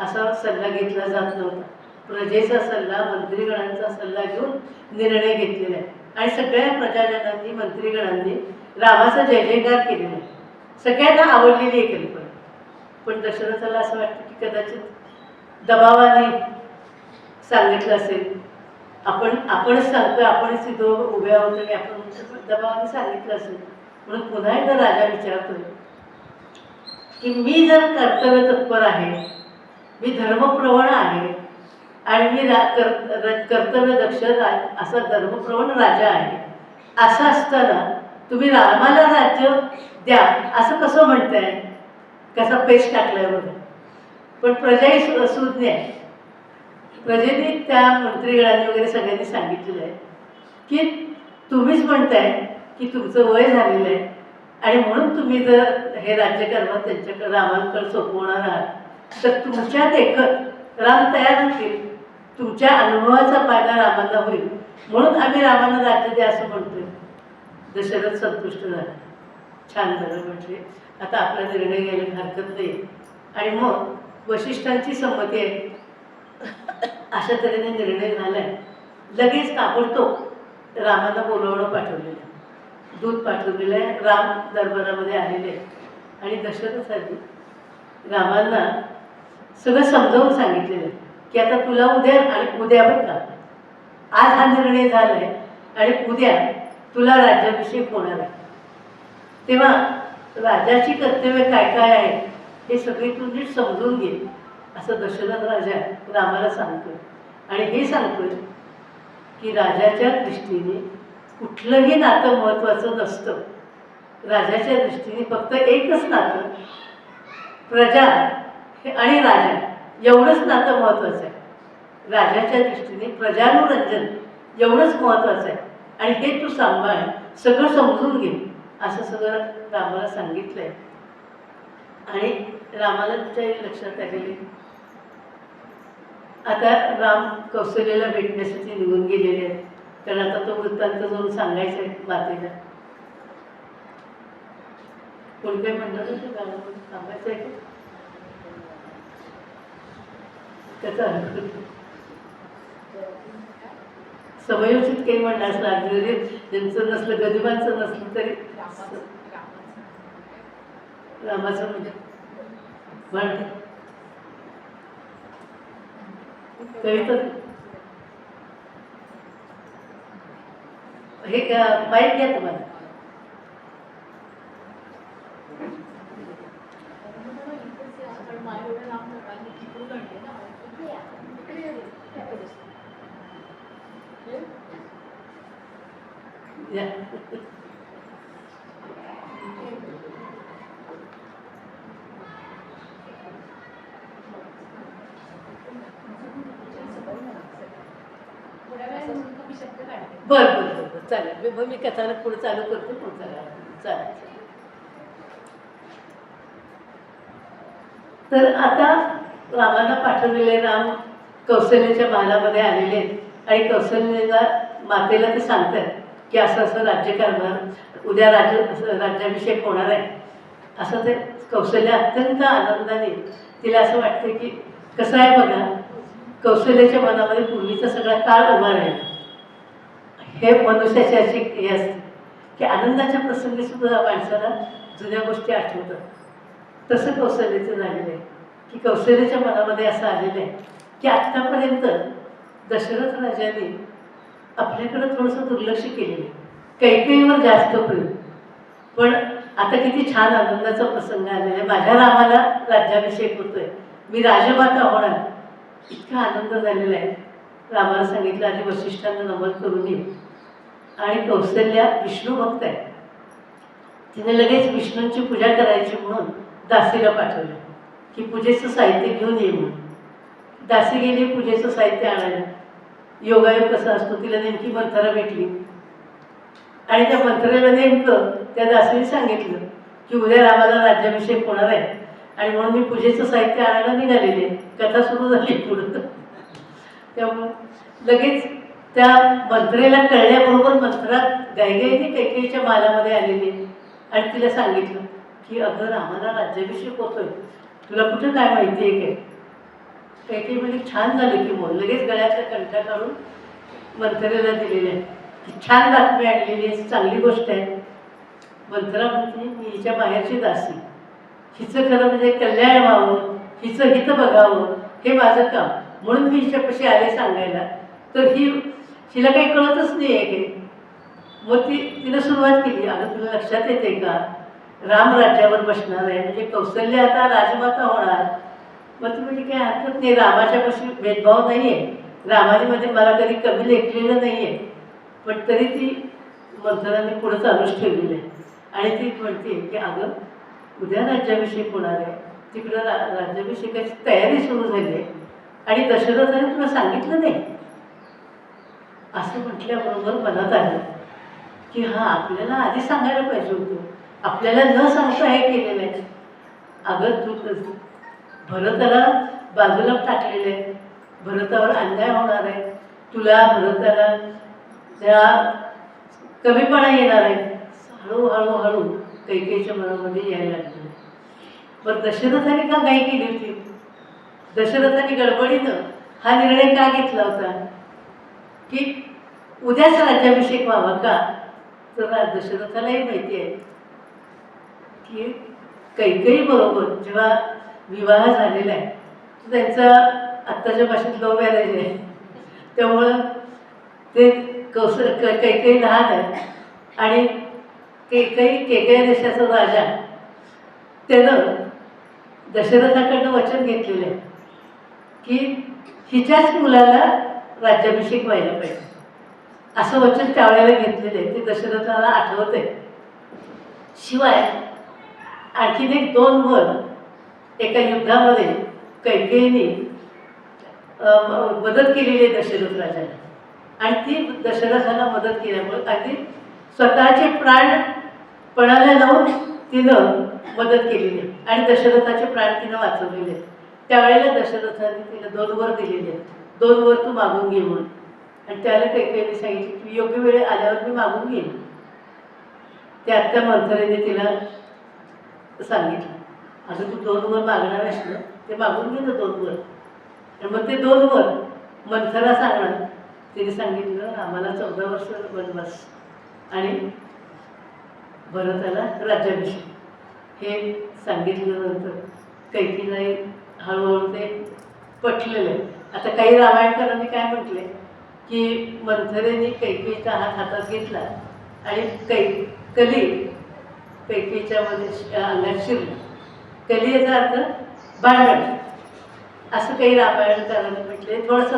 असा सल्ला घेतला जात नव्हता. प्रजेचा सल्ला, मंत्रीगणांचा सल्ला घेऊन निर्णय घेतलेला आहे. आणि सगळ्या प्रजाजनांनी, मंत्रीगणांनी रामाचा जय जयकार केलेला आहे. सगळ्यांना आवडलेली आहे कल्पना. पण दशरथाला असं वाटतं की कदाचित दबावाने सांगितलं असेल, आपणच सांगतोय, आपणच तिथं उभ्या आहोत आणि आपण दबावाने सांगितलं असेल. म्हणून पुन्हा एकदा राजा विचारतोय की मी जर कर्तव्य तत्पर आहे, मी धर्मप्रवण आहे आणि मी कर्तव्य दक्ष असा धर्मप्रवण राजा आहे, असं असताना तुम्ही रामाला राज्य द्या असं कसं म्हणताय? कसा पेच टाकलाय बघा. पण प्रजाही सुज्ञ आहे. प्रजेने त्या मंत्रीगणांनी वगैरे सगळ्यांनी सांगितलेलं आहे की तुम्हीच म्हणताय की तुमचं वय झालेलं आहे आणि म्हणून तुम्ही जर हे राज्यकारभार त्यांच्याकडे रामांकडे सोपवणार आहात तर तुमच्यात एकच राम तयार होतील, तुमच्या अनुभवाचा फायदा रामांना होईल, म्हणून आम्ही रामाला राज्य द्या असं म्हणतोय. दशरथ संतुष्ट झाला. छान झालं म्हटले, आता आपला निर्णय घ्यायला हरकत नाही. आणि मग वशिष्ठांची संमती आहे, अशा तऱ्हेने निर्णय झालाय. लगेच ताबडतोब रामाला बोलवणं पाठवलेलं आहे, दूध पाठवलेलं आहे. राम दरबारामध्ये आलेले आहे आणि दशरथांनी रामांना सगळं समजावून सांगितलेलं आहे की आता तुला उद्या, आणि उद्या बरं का, आज हा निर्णय झाला आहे आणि उद्या तुला राज्याभिषेक होणार आहे. तेव्हा राजाची कर्तव्य काय काय आहे हे सगळी तू नीट समजून घे असं दशरथ राजा रामाला सांगतोय. आणि हे सांगतोय की राजाच्या दृष्टीने कुठलंही नातं महत्त्वाचं नसतं. राजाच्या दृष्टीने फक्त एकच नातं, प्रजा आणि राजा एवढंच नातं महत्त्वाचं आहे. राजाच्या दृष्टीने प्रजानुरंजन एवढंच महत्त्वाचं आहे आणि हे तू सांभाळ, सगळं समजून घे असं सगळं रामाला सांगितलं आहे. आणि रामाला तुझ्या लक्षात आलेले, आता राम कौशल्याला भेटण्यासाठी निघून गेलेले आहेत, कारण आता तो वृत्तांत जाऊन सांगायचा आहे मातेला. कोण काय म्हणणार होतं गावामध्ये सांगायचं आहे का त्याचा अर्थ समयोचित काही म्हणणं असलं, जरी त्यांचं नसलं, गदिमांचं नसलं तरी रामाचं म्हणजे म्हण कविता. हे माहीत घ्या तुम्हाला. या. बरं बरं बरं बरं चालेल. मग मी कथानक पुढे चालू करते. पुढचा चालेल. तर आता रामाला पाठवलेले राम कौशल्याच्या महालामध्ये आलेले आहेत आणि कौशल्याला मातेला ते सांगतात की असं असं राज्यकारभार उद्या राज्याभिषेक होणार आहे. असं ते कौशल्य अत्यंत आनंदाने तिला असं वाटतं की कसं आहे बघा, कौशल्याच्या मनामध्ये पूर्वीचा सगळा काळ उभा राहिला. हे मनुष्याचे असे हे असते की आनंदाच्या प्रसंगी सुद्धा माणसाला जुन्या गोष्टी आठवतात. तसं कौशल्याचं झालेलं आहे की कौशल्याच्या मनामध्ये असं आलेलं आहे की आत्तापर्यंत दशरथ राजाने आपल्याकडं थोडंसं दुर्लक्ष केलेलं आहे, कैकेयीवर जास्त प्रेम. पण आता किती छान आनंदाचा प्रसंग आलेला आहे, माझ्या रामाला राज्याभिषेक होतोय, मी राजमाता होणार, इतका आनंद झालेला आहे. रामाला सांगितलं आधी वसिष्ठांना नमन करून ये. आणि कौशल्या विष्णू भक्त आहे, तिने लगेच विष्णूंची पूजा करायची म्हणून दासीला पाठवलं की पूजेचं साहित्य घेऊन ये म्हणून. दासी गेली पूजेचं साहित्य आणायला. योगायोग कसा असतो, तिला नेमकी मंथरा भेटली आणि त्या मंथरेला नेमकं त्या दासीने सांगितलं की उद्या रामाला राज्याभिषेक होणार आहे आणि म्हणून मी पूजेचं साहित्य आणायला निघालेले. कथा सुरू झाली पुढं. त्यामुळं लगेच त्या मंत्रेला कळल्याबरोबर मंत्रा गायगाईने कैकेयीच्या मालामध्ये आलेली आणि तिला सांगितलं की अगं रामाला राज्याभिषेक होतोय, तुला कुठं काय माहिती आहे काय? कैकेयी म्हणजे छान झालं की मग लगेच गळ्यातल्या कंठा काढून मंत्रेला दिलेल्या की छान बातमी आणलेली आहे, चांगली गोष्ट आहे. मंत्रा म्हणते मी हिच्या बाहेरची दासी, हिचं खरं म्हणजे कल्याण व्हावं, हिचं हित बघावं हे माझं काम, म्हणून मी हिच्यापाशी आले सांगायला. तर हिला काही कळतच नाही आहे काही. मग तिनं सुरुवात केली, अगं तुला लक्षात येते का राम राज्यावर बसणार आहे म्हणजे कौशल्य आता राजमाता होणार. मग ती म्हणजे काही हरकत नाही, रामाच्यापाशी भेदभाव नाही आहे, रामानीमध्ये मला कधी कमी लेखलेलं नाही आहे. पण तरी ती मंथराने पुढं चालूच ठेवलेलं आहे आणि ती म्हणते की अगं उद्या राज्याभिषेक होणार आहे, तिकडं राज्याभिषेकाची तयारी सुरू झाली आहे आणि दशरथाने तुला सांगितलं नाही. असं म्हटल्याबरोबर मनात आलं की हां आपल्याला आधी सांगायला पाहिजे होतं, आपल्याला न सांगता हे केलेलं आहे. अगं तू भरताला बाजूला टाकलेलं आहे, भरतावर अन्याय होणार आहे, तुला भरताला त्या कमीपणा येणार आहे. हळूहळू हळू कैकेयीच्या मनामध्ये यायला लागलं. पण दशरथाने का घाई केली होती? दशरथाने गडबडीनं हा निर्णय का घेतला होता की उद्याच राज्याभिषेक व्हावा का? तर दशरथालाही माहिती आहे की कैकेयी बरोबर जेव्हा विवाह झालेला आहे तर त्यांचा आत्ताच्या भाषेत लव्ह मॅरेज आहे. त्यामुळं ते कैकेयी लहान आहे आणि केकया देशाचा राजा त्यानं दशरथाकडनं वचन घेतलेलं आहे की हिच्याच मुलाला राज्याभिषेक व्हायला पाहिजे, असं वचन त्यावेळेला घेतलेलं आहे. ते दशरथाला आठवत आहे. शिवाय आणखीन एक 2 वर एका युद्धामध्ये कैकेयीने मदत केलेली आहे दशरथ राजाला आणि ती दशरथाला मदत केल्यामुळे अगदी स्वतःचे प्राण पणाला लावून तिनं मदत केलेली आहे आणि दशरथाचे प्राण तिनं वाचवलेले आहेत. त्यावेळेला दशरथाने तिला 2 वर दिलेले आहेत, 2 वर तू मागून घे म्हणून. आणि त्याला कैकेयीने सांगितलं की योग्य वेळ आल्यावर मी मागून घेईन. ते आत्या मंथरेने तिला सांगितलं अगं तू 2 वर मागणार आहेस ना, ते मागून घे ना 2 वर. आणि मग ते 2 वर मंथरा सांगणार. तिने सांगितलं आम्हाला 14 वर्ष वनवास आणि भरताला राज्याभिषेक हे सांगितल्यानंतर कैकेयीलाही हळूहळू ते पटलेलं आहे. आता काही रामायणकारांनी काय म्हटले की मंथरेने कैकेयीचा हात हातात घेतला आणि कली कैकेयीच्या मध्ये अंगात शिरली. कली याचा अर्थ भांडण, असं काही रामायणकारांनी म्हटले. थोडासा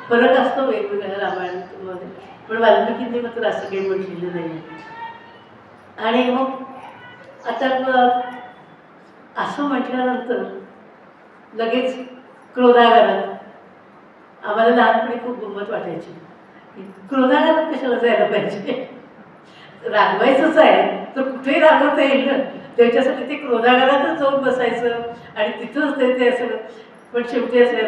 फरक असतो वेगवेगळ्या रामायणामध्ये. पण वाल्मिकींनी मात्र असं काही म्हटलेलं नाही. आणि मग आता असं म्हटल्यानंतर लगेच क्रोधागारात आम्हाला लहानपणी खूप गंमत वाटायची. क्रोधागारात कशाला जायला पाहिजे, रागवायचंच आहे तर कुठेही रागवता येईल ना, त्याच्यासाठी ते क्रोधागारातच जाऊन बसायचं आणि तिथंच ते असं. पण शेवटी असं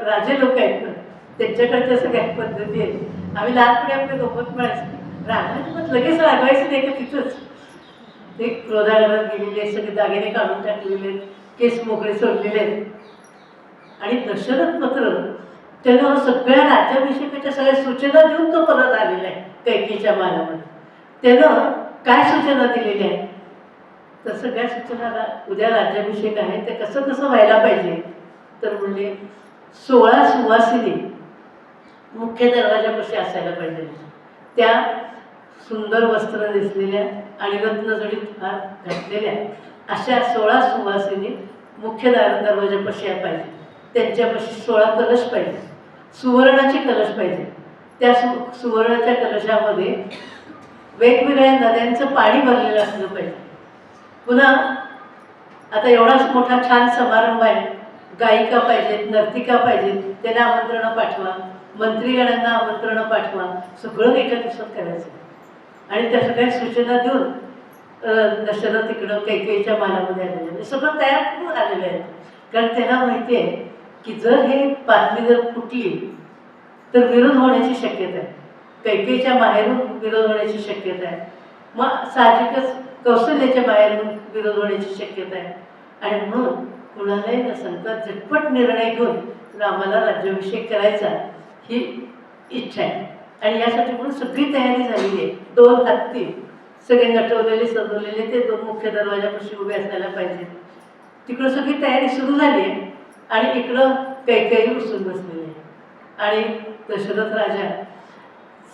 राजे लोक आहेत ना, त्यांच्याकडच्या सगळ्या पद्धती आहेत. आम्ही लहानपणी आपल्या गंमत म्हणायचं, रागायचं मग लगेच रागवायचं नाही का, तिथंच ते क्रोधागारात गेलेले, सगळे दागिने काढून टाकलेले, केस मोकळे सोडलेले आहेत. आणि दशरथ मात्र त्यानं सगळ्या राज्याभिषेकाच्या सगळ्या सूचना देऊन तो परत आलेला आहे कैकेयीच्या मालामध्ये. त्यानं काय सूचना दिलेल्या आहेत, तर सगळ्या सूचना, उद्या राज्याभिषेक आहे ते कसं कसं व्हायला पाहिजे, तर म्हणजे 16 सुवासिनी मुख्य दरवाजापाशी असायला पाहिजे. त्या सुंदर वस्त्र नेसलेल्या आणि रत्नजडित हार घातलेल्या अशा 16 सुवासिनी मुख्य दरवाजापाशी पाहिजे. त्यांच्यापाशी 16 कलश पाहिजे, सुवर्णाचे कलश पाहिजे. त्या सुवर्णाच्या कलशामध्ये वेगवेगळ्या नद्यांचं पाणी भरलेलं असलं पाहिजे. पुन्हा आता एवढाच मोठा छान समारंभ आहे, गायिका पाहिजेत, नर्तिका पाहिजेत, त्यांना आमंत्रणं पाठवा, मंत्रीगणांना आमंत्रणं पाठवा, सगळं एका दिवसात करायचं. आणि त्या सगळ्या सूचना देऊन दशरथ इकडं कैकेयीच्या मालामध्ये आलेले सगळं तयार करून आलेलं आहे. कारण त्यांना माहिती आहे की जर हे बातमी जर फुटली तर विरोध होण्याची शक्यता आहे, कैकेयीच्या माहेरून विरोध होण्याची शक्यता आहे, मग साहजिकच कौशल्याच्या माहेरून विरोध होण्याची शक्यता आहे. आणि म्हणून कुणालाही न सांगता झटपट निर्णय घेऊन रामाला राज्याभिषेक करायचा ही इच्छा आहे. आणि यासाठी म्हणून सगळी तयारी झालेली आहे. 2 हत्ती सगळे नटवलेले सजवलेले ते 2 मुख्य दरवाजापाशी उभे असायला पाहिजेत. तिकडं सगळी तयारी सुरू झाली आहे आणि इकडं कैकेयी बसून बसलेली आहे. आणि दशरथ राजा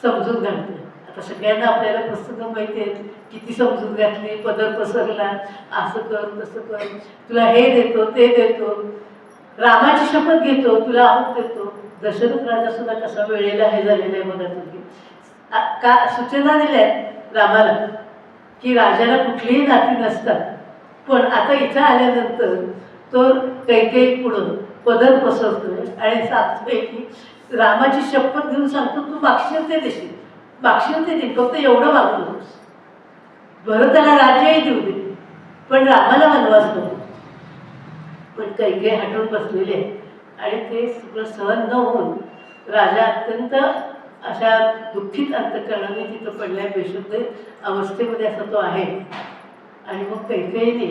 समजून घालतो. आता सगळ्यांना आपल्याला पुस्तकं माहिती आहेत, किती समजून घातली, पदर पसरला, असं कर तसं कर, तुला हे देतो ते देतो, रामाची शपथ घेतो, तुला अमुक देतो. दशरथ राजा सुद्धा कसा वेळेला हे झालेला आहे बघा तुम्ही. का सूचना दिल्या रामाला की राजाला कुठलीही नाती नसतात, पण आता इथं आल्यानंतर तो कैकेयी पुढं पदर पसरतोय आणि सांगतोय की रामाची शपथ घेऊन सांगतो, तू मागशील ते देशील, मागशील ते देईल, फक्त एवढं मागू नकोस. भरताला राज्यही देऊ दे पण रामाला वनवास नको. पण कैकेयी हटून बसलेले आणि ते सगळं सहन न होऊन राजा अत्यंत अशा दुःखित अंतकरणाने तिथं पडल्या, बेशुद्ध अवस्थेमध्ये असा तो आहे. आणि मग कैकेयीने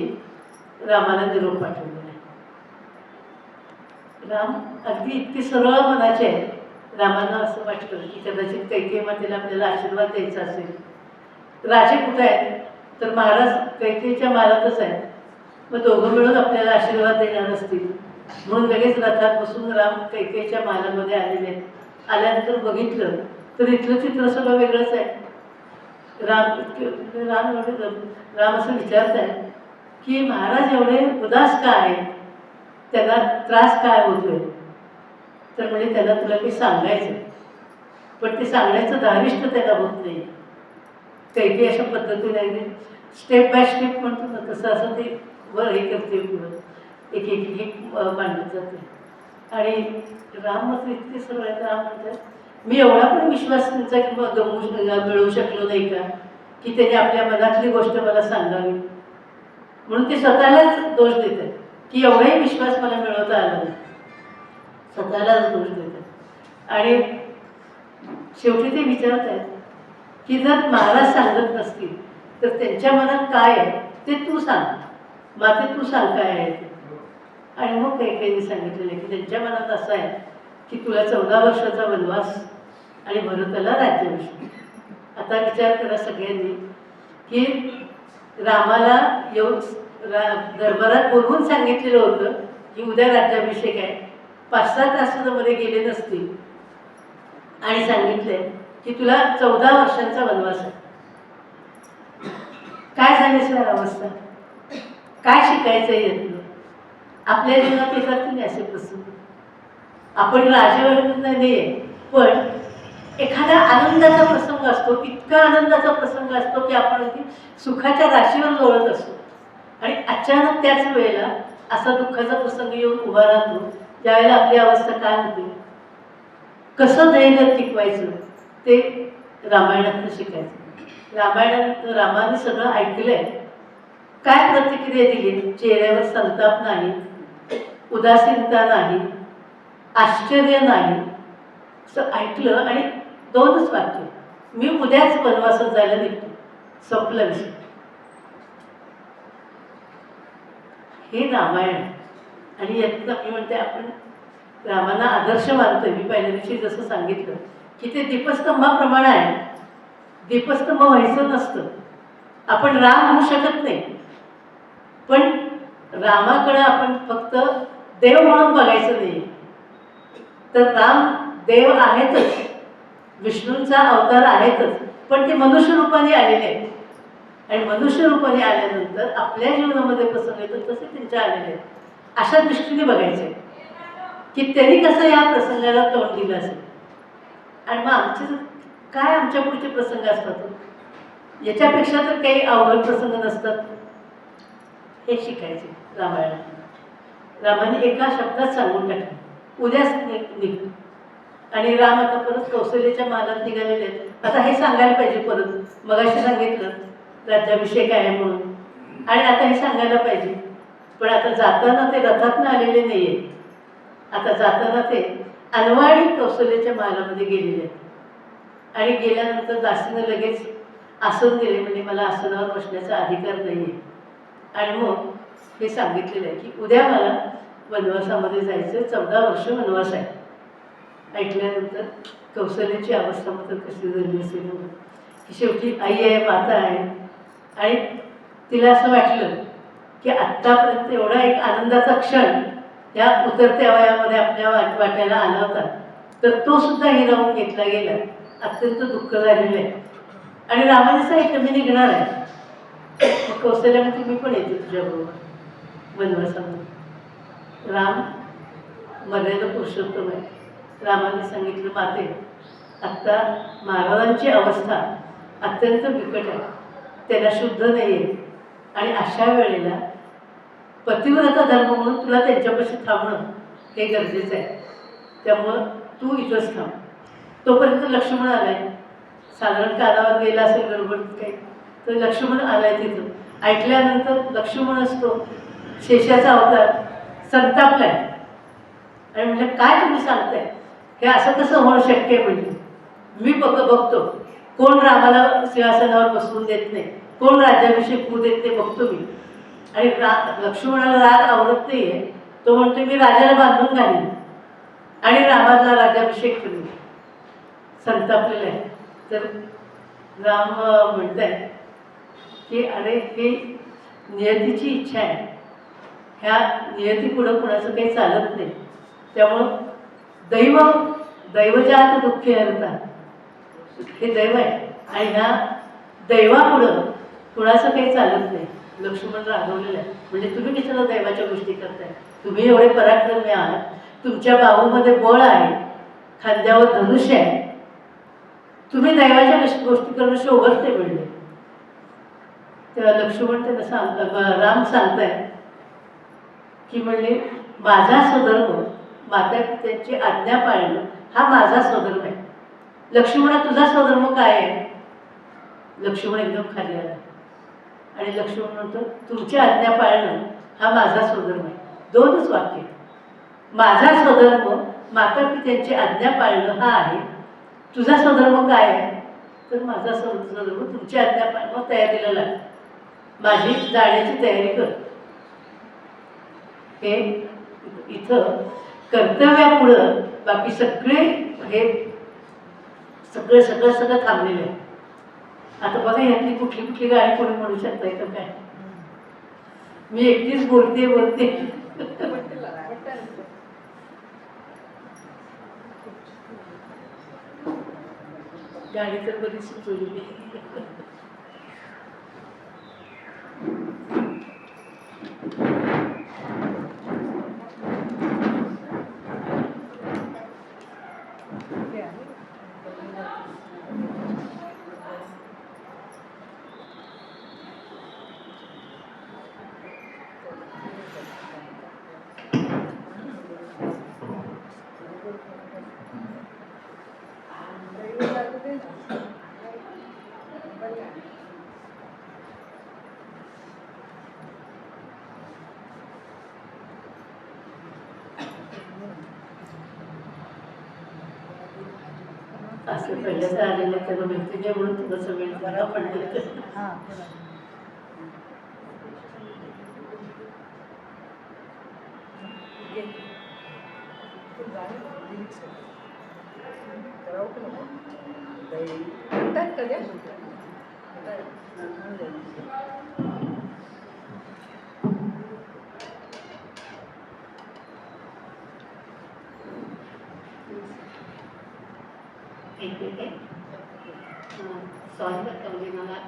रामाला निरोप पाठवलेला आहे. राम अगदी इतके सरळ मनाचे आहे. रामांना असं वाटतं की कदाचित कैकेयी मातेला आपल्याला आशीर्वाद द्यायचा असेल. राजे कुठे आहेत तर महाराज कैकेयीच्या मालातच आहेत, मग दोघं मिळून आपल्याला आशीर्वाद देणार असतील म्हणून लगेच रथात बसून राम कैकेयीच्या मालामध्ये आलेले आहेत. आल्यानंतर बघितलं तर इथलं चित्र सगळं वेगळंच आहे. राम असं विचारत आहे की महाराज एवढे उदास का आहे, त्यांना त्रास काय होतोय. तर म्हणजे त्यांना तुला काही सांगायचं, पण ते सांगण्याचं धारिष्ट त्याला होत नाही. कैकेयी अशा पद्धतीने स्टेप बाय स्टेप म्हणतो ना तसं असं ते वर हे करते, पुढं एक एक एक मांडत जाते. आणि राम मात्र इतके सर्व आहेत. राम म्हणतात, मी एवढा पण विश्वास त्यांचा मिळवू शकलो नाही का की त्याने आपल्या मनातली गोष्ट मला सांगावी. म्हणून ते स्वतःलाच दोष देतात की एवढाही विश्वास मला मिळवता आला नाही, स्वतःलाच दोष देतात. आणि शेवटी ते विचारत आहेत की जर महाराज सांगत नसतील तर त्यांच्या मनात काय आहे ते तू सांग, माते तू सांग काय आहे ते. आणि मग कैकेयीने सांगितलेलं की त्यांच्या मनात असं आहे की तुला 14 वर्षाचा वनवास आणि भरताला राज्याभिषेक. आता विचार करा सगळ्यांनी की रामाला येऊन दरबारात बोलवून सांगितलेलं होतं की उद्या राज्याभिषेक आहे. 5-7 तासामध्ये गेले नसतील आणि सांगितले की तुला 14 वर्षांचा वनवास आहे. काय झाली सर अवस्था, काय शिकायचं यातलं. आपल्या जीवनात येतात की नाही असे प्रसंग. आपण राजेवर नाही, पण एखादा आनंदाचा प्रसंग असतो, इतका आनंदाचा प्रसंग असतो की आपण अगदी सुखाच्या राशीवर लोळत असतो आणि अचानक त्याच वेळेला असा दुःखाचा प्रसंग येऊन उभा राहतो, ज्यावेळेला आपली अवस्था काय होते, कसं धैर्य टिकवायचं ते रामायणातनं शिकायचं. रामायणात रामाने सगळं ऐकलंय, काय प्रतिक्रिया दिली, चेहऱ्यावर संताप नाही, उदासीनता नाही, आश्चर्य नाही, असं ऐकलं आणि दोनच वाक्य, मी उद्याच वनवासात जायला निघतो, संपलं विषय. हे रामायण. आणि यातनं मी म्हणते आपण रामाना आदर्श मानतोय. मी पहिल्या दिवशी जसं सांगितलं की ते दीपस्तंभाप्रमाणे आहे. दीपस्तंभ व्हायचं नसतं, आपण राम होऊ शकत नाही, पण रामाकडे आपण फक्त देव म्हणून बघायचं नाही. तर राम देव आहेतच, विष्णूंचा अवतार आहेतच, पण ते मनुष्य रूपाने आलेले आहेत. आणि मनुष्य रूपाने आल्यानंतर आपल्या जीवनामध्ये प्रसंग येतात तसे त्यांच्या आलेले आहेत. अशा दृष्टीने बघायचे की त्यांनी कसं या प्रसंगाला तोंड दिलं असेल आणि मग आमचे काय आमच्या पुढचे प्रसंग असतात, याच्यापेक्षा तर काही अवघड प्रसंग नसतात. हे शिकायचे रामायणात. रामाने एका शब्दात सांगून टाकले, उद्याच निघ. आणि राम आता परत कौशल्याच्या महालात निघालेले आहेत. आता हे सांगायला पाहिजे परत, मगाशी सांगितलं राज्याभिषेक आहे म्हणून, आणि आता हे सांगायला पाहिजे. पण आता जाताना ते रथातनं आलेले नाही आहेत, आता जाताना ते अनवाणी कौशल्याच्या महालामध्ये गेलेले आहेत. आणि गेल्यानंतर दासीनं लगेच आसन दिले, म्हणजे मला आसनावर बसण्याचा अधिकार नाही आहे. आणि मग हे सांगितलेलं आहे की उद्या मला वनवासामध्ये जायचं, 14 वर्ष वनवास आहे. ऐकल्यानंतर कौशल्याची अवस्था मात्र कशी झाली असेल की शेवटी आई आहे, माता आहे, आणि तिला असं वाटलं की आत्तापर्यंत एवढा एक आनंदाचा क्षण या उतरत्या वयामध्ये आपल्या वाट्याला आला होता, तर तो सुद्धा हिरावून घेतला गेला. अत्यंत दुःख झालेलं आहे. आणि रामाने सांगितलं मी निघणार आहे. कौशल्यामध्ये मी पण येते तुझ्याबरोबर वनवासामध्ये. राम मर्यादा पुरुषोत्तम आहे. रामाने सांगितलं माते, आत्ता महाराजांची अवस्था अत्यंत बिकट आहे, त्याला शुद्ध नाही आहे, आणि अशा वेळेला पतिव्रता धर्म म्हणून तुला त्यांच्यापाशी थांबणं हे गरजेचं आहे. त्यामुळं तू इथंच थांब. तोपर्यंत लक्ष्मण आलाय, साधारण कानावर गेला असेल गडबड काही, तर लक्ष्मण आलाय तिथं. ऐकल्यानंतर लक्ष्मण असतो शेषाचा अवतार संतापलाय आणि म्हणजे काय तुम्ही सांगताय, हे असं कसं होणं शक्य आहे. म्हणजे मी बघतो कोण रामाला सिंहासनावर बसवून देत नाही, कोण राज्याभिषेक होऊ देत नाही, बघतो मी. आणि लक्ष्मणाला राग आवडत नाही आहे, तो म्हणतो मी राजाला बांधून घालीन आणि रामाला राज्याभिषेक करेन. संतापलेला आहे. तर राम म्हणत आहे की अरे हे नियतीची इच्छा आहे, ह्या नियतीपुढं कुणाचं काही चालत नाही. त्यामुळं दैवजात दुःखी हरता, हे दैव आहे आणि ह्या दैवापुढं कुणाचं काही चालत नाही. लक्ष्मण रागवलेलं आहे, म्हणजे तुम्ही कशाला दैवाच्या गोष्टी करताय, तुम्ही एवढे पराक्रमी आहात, तुमच्या बाहूमध्ये बळ आहे, खांद्यावर धनुष्य आहे, तुम्ही दैवाच्या गोष्टी करणं शोभत नाही म्हणले. तेव्हा लक्ष्मण त्यांना राम सांगताय की म्हणले माझा स्वधर्म, माता पित्यांची आज्ञा पाळणं हा माझा स्वधर्म आहे. लक्ष्मणा तुझा स्वधर्म काय आहे. लक्ष्मण एकदम खाली आला आणि लक्ष्मण म्हणतो तुमची आज्ञा पाळणं हा माझा स्वधर्म आहे. दोनच वाक्य, माझा स्वधर्म माता पित्यांची आज्ञा पाळणं हा आहे, तुझा स्वधर्म काय आहे. तर माझा स्वधर्म तुमची आज्ञा पाळणं, तयारीला लाग, माझी जाण्याची तयारी कर. हे इथं कर्तव्यापुढं बाकी सगळे हे सगळं सगळं सगळं थांबलेलं आहे. आता बघा यातली कुठली कुठली गाणी कोणी म्हणू शकताय का काय. मी एकटीच बोलते गाडी तर बरीच सुचवली. असे पहिल्यांदा आलेले त्याला माहिती नाही म्हणून थोडंसं वेळ बरा पण हां म्हणतात का त्या? सॉरी बरं मला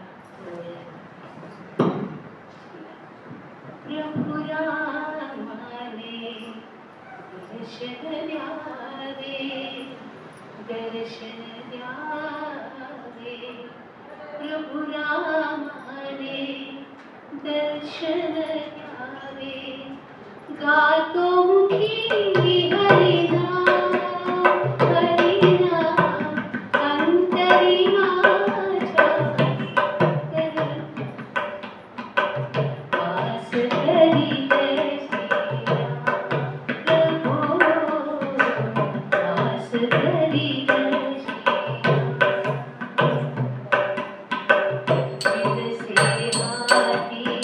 प्रभु रामाने दर्शन द्यावे दर्शन द्यावे प्रभु रामाने दर्शन द्यावे गातो मुखी हरिनाम हरिनाम अंतरी माझ्या वास करीत प्रभो वास करीत विदसे हाती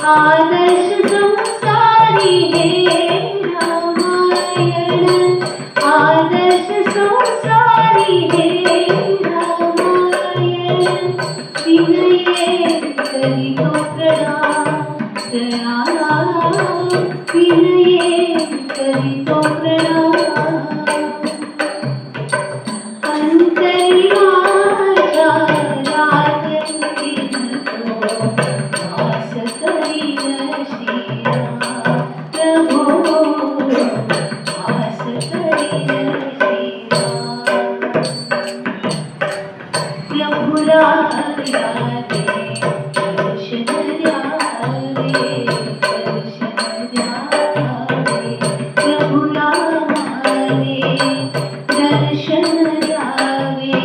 आदर्श संसारी हे रामायण आदर्श संसारी हे रामायण विनये करितो प्रणाम प्रणाम विनये करितो प्रणाम अंतरी माझ्या रागंती वास करीन श्रीराम प्रभो वास करीन श्रीराम प्रभुला यावे दर्शन द्यावे दर्शन द्यावे प्रभुला मारे दर्शन द्यावे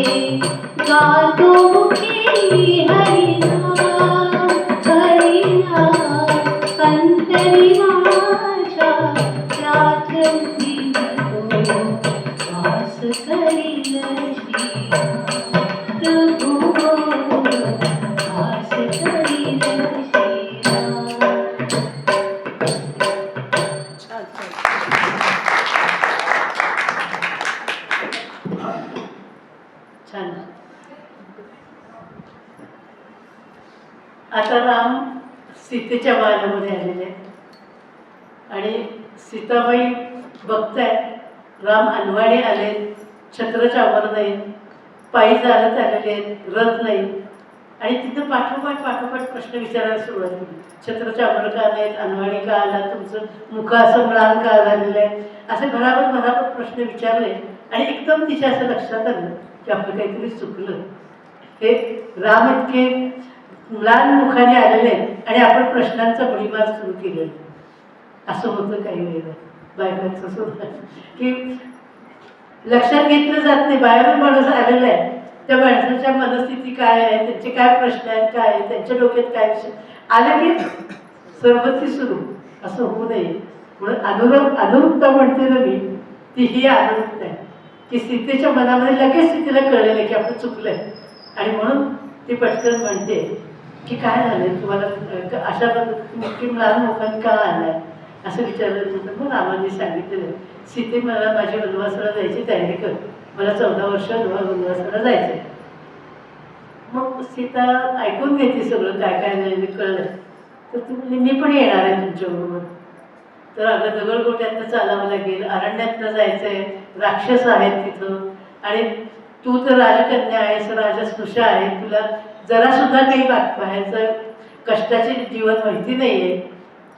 गातो मुखी हरिनाम हरिनाम अंतरी माझ्या रागंती वास करीन श्रीराम प्रभो वास करीन श्रीराम छान आता राम सीतेच्या बाळामध्ये आलेले आहेत आणि सीताबाई बघतायत राम अनवाणी आले छत्र चावर नाही पायी चालत आलेले आहेत रथ नाही आणि तिथं पाठोपाठ प्रश्न विचारायला सुरुवात केली छत्र चावर का नाहीत अनवाणी का आला तुमचं मुख असं म्लान का झालेलं आहे असे भराभर प्रश्न विचारले आणि एकदम तिच्या असं लक्षात आलं की आपलं काहीतरी चुकलं हे राम इतके म्लान मुखाने आलेले आहेत आणि आपण प्रश्नांचा भडीमार सुरू केलेला असं होतं काही वेळेला बायकांचं सुद्धा की लक्षात घेतलं जात नाही बाहेरून माणूस आलेला आहे त्या माणसाच्या मनस्थिती काय आहे त्यांचे काय प्रश्न आहेत काय आहे त्यांच्या डोक्यात काय विषय आलं की सरबत्ती सुरू असं होऊ नये म्हणून अनुरूपता म्हणते ना मी ती ही अनुरूपता आहे की सीतेच्या मनामध्ये लगेच सीतेला कळलेलं की आपलं चुकलंय. आणि म्हणून ती पटकन म्हणते की काय झालंय तुम्हाला, अशा पद्धतीने लहान लोकांनी का आणलाय असं विचारल्यानंतर मग रामाने सांगितलेलं सीते मला माझी वनवासाला जायची तयारी कर, मला 14 वर्ष वनवासाला जायचंय. मग सीता ऐकून घेते सगळं काय काय झालेलं कळलं. तर ती म्हणली मी पण येणार आहे तुमच्याबरोबर. तर अगं दगडगोट्यातनं चालावं लागेल, अरण्यातनं जायचंय, राक्षस आहेत तिथं, आणि तू तर राजकन्या आहेस, राजस्नुषा आहे, तुला जरासुद्धा काही बाहेरचं कष्टाचे जीवन माहिती नाही आहे,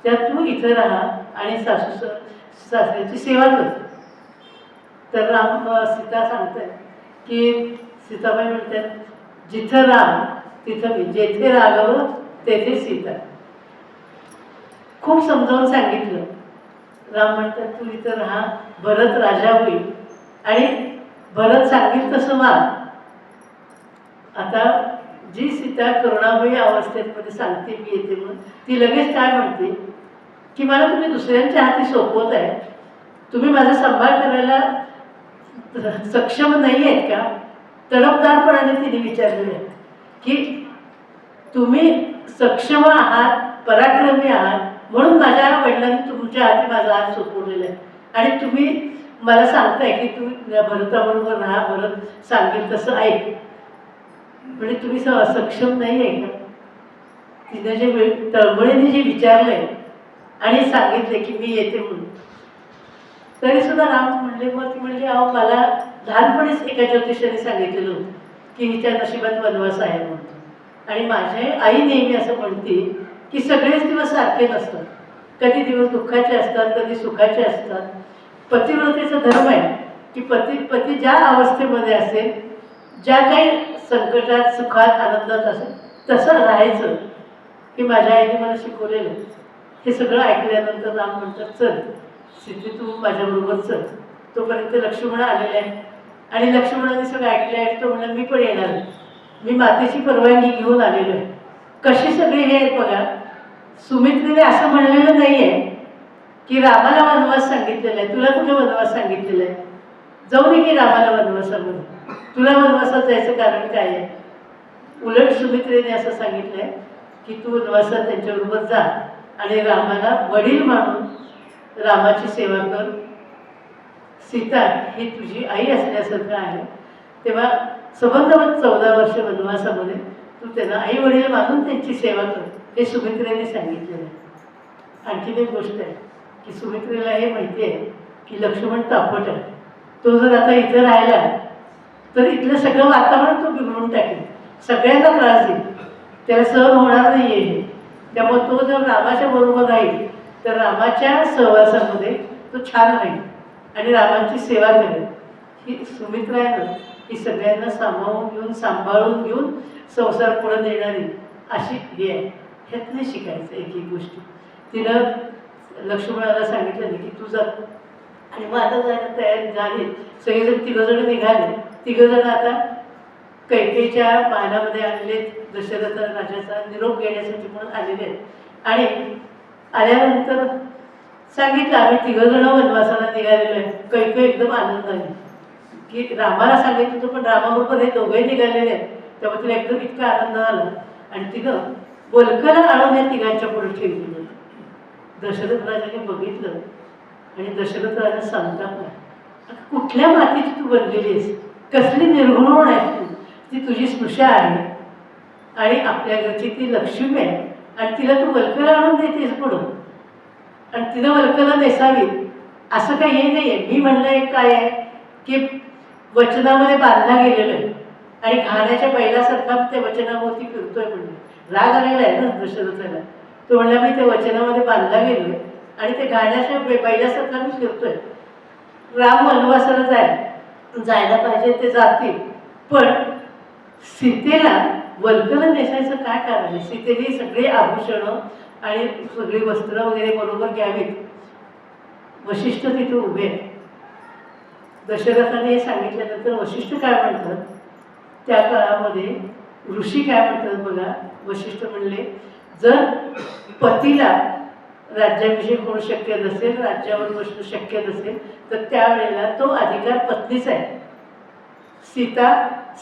तर तू इथं राहा आणि सासऱ्याची सेवा कर. तर सीता सांगतात की सीताबाई म्हणतात जिथं राम तिथं मी, जेथे राघव तेथे सीता. खूप समजावून सांगितलं. राम म्हणतात तू इथं राहा, भरत राजा होईल आणि भरत सांगेल तसं वाग. आता जी सीता करुणामयी अवस्थेमध्ये सांगते मी येते म्हणून, ती लगेच काय म्हणते की मला तुम्ही दुसऱ्यांच्या हाती सोपवत आहे, तुम्ही माझा सांभाळ करायला सक्षम नाही आहेत का. तडफदारपणाने तिने विचारलेलं आहे की तुम्ही सक्षम आहात, पराक्रमी आहात, म्हणून माझ्या वडिलांनी तुमच्या हाती माझा हात सोपवलेला आहे, आणि तुम्ही मला सांगताय की तुम्ही भरताबरोबर राहा, भरत सांगेल तसं ऐक. म्हणजे तुम्ही सक्षम नाही आहे का. तिने जे तळमळीने जे विचारलंय आणि सांगितले की मी येते म्हणून, तरी सुद्धा राम म्हणले. मग ती म्हणली अहो मला लहानपणीच एका ज्योतिषाने सांगितलेलं होतं की हिच्या नशिबात वनवास आहे म्हणून, आणि माझी आई नेहमी असं म्हणते की सगळेच दिवस सारखे नसतात, कधी दिवस दुःखाचे असतात, कधी सुखाचे असतात. पतिव्रतेचा धर्म आहे की पती ज्या अवस्थेमध्ये असेल, ज्या काही संकटात सुखात आनंदात असेल तसं राहायचं, की माझ्या आईने मला शिकवलेलं. हे सगळं ऐकल्यानंतर राम म्हणतात चल सीते तू माझ्याबरोबर चल. तोपर्यंत लक्ष्मण आलेले आहे आणि लक्ष्मणाने सगळं ऐकलं आहे. तो म्हणला मी पण येणार आहे, मी मातेची परवानगी घेऊन आलेलो आहे. कशी सगळे हे आहेत बघा. सुमित्रेने असं म्हणलेलं नाही आहे की रामाला वनवास सांगितलेला आहे, तुला कुठे वनवास सांगितलेला आहे, जाऊ दे की रामाला वनवासामध्ये, तुला वनवासात जायचं कारण काय आहे. उलट सुमित्रेने असं सांगितलं आहे की तू वनवासात त्यांच्याबरोबर जा आणि रामाला वडील मानून रामाची सेवा कर. सीता ही तुझी आई असल्यासारखं आहे, तेव्हा संबंध 14 वर्ष वनवासामध्ये तू त्यांना आई वडील मानून त्यांची सेवा कर, हे सुमित्रेने सांगितलेलं आहे. आणखीन एक गोष्ट आहे की सुमित्रेला हे माहिती आहे की लक्ष्मण तापट आहे. तो जर आता इथं राहिला तर इथलं सगळं वातावरण तो बिघडून टाकेल, सगळ्यांना त्रास देईल, त्याला सहन होणार नाही आहे. त्यामुळे तो जर रामाच्या बरोबर राहील तर रामाच्या सहवासामध्ये तो छान राहील आणि रामाची सेवा करेल. ही सुमित्रा आहे ना, ही सगळ्यांना सामावून घेऊन सांभाळून घेऊन संसार पुढे नेणारी अशी हे आहे. ह्यातनं शिकायचं एक एक गोष्टी. तिनं लक्ष्मणाला सांगितलं नाही की तू जा, आणि मग आता जायला तयारी झाली. सगळेजण 3 जण निघाले. 3 जण आता कैकेयीच्या महालामध्ये आलेले, दशरथ राजाचा निरोप घेण्यासाठी म्हणून आलेले आहेत. आणि आल्यानंतर सांगितलं आम्ही 3 जण वनवासाला निघालेलो आहे. कैकेयी एकदम आनंदाने की रामाला सांगितलं होतं, पण रामाबरोबर हे दोघंही निघालेले आहेत. तेव्हा तिला एकदम इतका आनंद झाला आणि तिनं बोलकला आणून या 3घांच्या पुढे ठेवलेलं. दशरथ राजाने बघितलं आणि दशरथ राजा सांगतात कुठल्या मातीची तू बनलेली आहेस, कसली निर्गुण आहेस तू, ती तुझी स्पृशा आहे आणि आपल्या घरची ती लक्ष्मी आहे, आणि तिला तू वल्कला आणून देतेस पुढं, आणि तिनं वल्कला नेसावी असं काही हे नाही आहे. मी म्हणलं एक काय आहे की वचनामध्ये बांधला गेलेलं आहे आणि घाण्याच्या बैलासारखा त्या वचनाभोवती फिरतोय म्हणून राग आलेला आहे ना दशरथाला. तो म्हणला मी त्या वचनामध्ये बांधला गेलोय आणि ते घाण्याच्या बैलासारखा मी फिरतोय. राम वनवासाला जायला पाहिजे, ते जातील, पण सीतेला वल्कल नेसायचं काय कारण आहे. सीतेने सगळे आभूषणं आणि सगळी वस्त्र वगैरे बरोबर घ्यावीत. वशिष्ठ तिथे उभे. दशरथाने हे सांगितल्यानंतर वशिष्ठ काय म्हणतात, त्या काळामध्ये ऋषी काय म्हणतात बघा. वशिष्ठ म्हणले जर पतीला राज्याभिषेक होणं शक्य नसेल, राज्यावर बसणं शक्य नसेल, तर त्यावेळेला तो अधिकार पत्नीचा आहे. सीता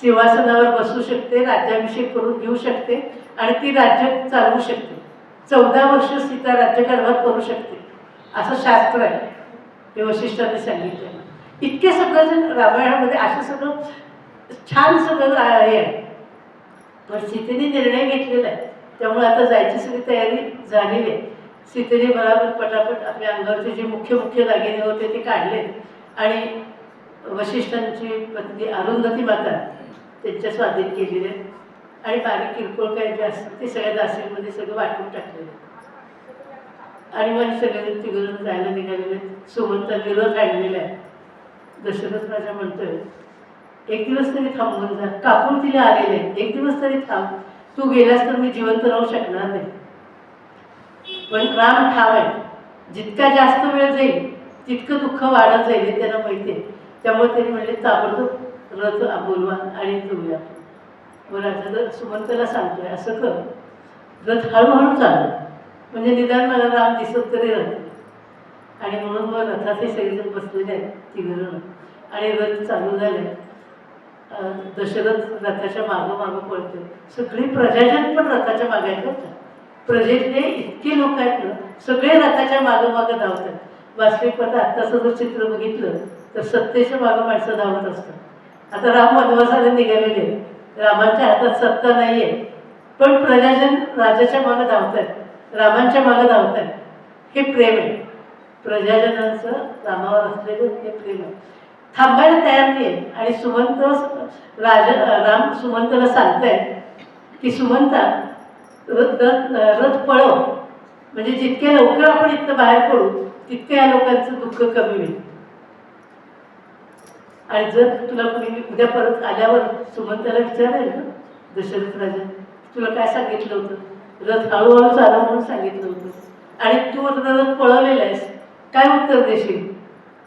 सिंहासनावर बसू शकते, राज्याभिषेक करून घेऊ शकते आणि ती राज्य चालवू शकते. 14 वर्ष सीता राज्यकारभार करू शकते असं शास्त्र आहे. हे वशिष्ठांनी सांगितलं. इतके सगळं रामायणामध्ये असं सगळं छान सगळं आहे. पण सीतेने निर्णय घेतलेला आहे, त्यामुळे आता जायची सगळी तयारी झालेली आहे. सीतेने बराबर पटापट आपल्या अंगावरचे जे मुख्य मुख्य दागिने होते ते काढले आणि वशिष्ठांची पत्नी अरुंधती माता त्यांच्या स्वाधीन केलेले आणि बारीक किरकोळ काय जे असतं ते सगळ्या दासींमध्ये सगळं वाटून टाकलेलं. आणि मग सगळे तिघजण जायला निघालेले. सुमंतांनी रथ आणलेला आहे. दशरथ राजा म्हणतोय एक दिवस तरी थांबून जा, कापून तिला आलेले आहे, एक दिवस तरी थांब, तू गेलास तर मी जिवंत राहू शकणार नाही. पण राम ठाव आहे, जितका जास्त वेळ जाईल तितकं दुःख वाढत जाईल हे त्यांना माहिती आहे. त्यामुळे त्यांनी म्हणले ताबडतोब रथ बोलवा आणि जाऊया. मग राजा सुमंतला सांगतोय असं कर, रथ हळूहळू चालू म्हणजे निदान मला राम दिसत तरी राहते. आणि म्हणून मग रथाचे सगळेजण बसलेले आहेत तिघजण आणि रथ चालू झाले. दशरथ रथाच्या मागोमागं पळतोय. सगळी प्रजाजन पण रथाच्या मागे आहेत होतं. प्रजेतले इतके लोक आहेत ना, सगळे रथाच्या मागोमागं धावतात. वास्तविक पाहता आत्ताचं जर चित्र बघितलं तर सत्तेच्या मागं माणसं धावत असतात. आता राम वनवासाला निघालेले, रामांच्या हातात सत्ता नाही आहे, पण प्रजाजन राजाच्या मागं धावत आहेत, रामांच्या मागं धावत आहेत. हे प्रेम आहे प्रजाजनांचं रामावर असलेलं, हे प्रेम आहे. थांबायला तयार नाही आहे. आणि सुमंत राम सुमंतला सांगतायत की सुमंता रथ पळव, म्हणजे जितके लवकर आपण इथं बाहेर पडू तितके या लोकांचं दुःख कमी होईल. आणि जर तुला कोणी उद्या परत आल्यावर सुमंताला विचारेल ना दशरथ राजा, तुला काय सांगितलं होतं, रथ हळूहळू चाला म्हणून सांगितलं होतं आणि तू रथ पळवलेला आहेस, काय उत्तर देशील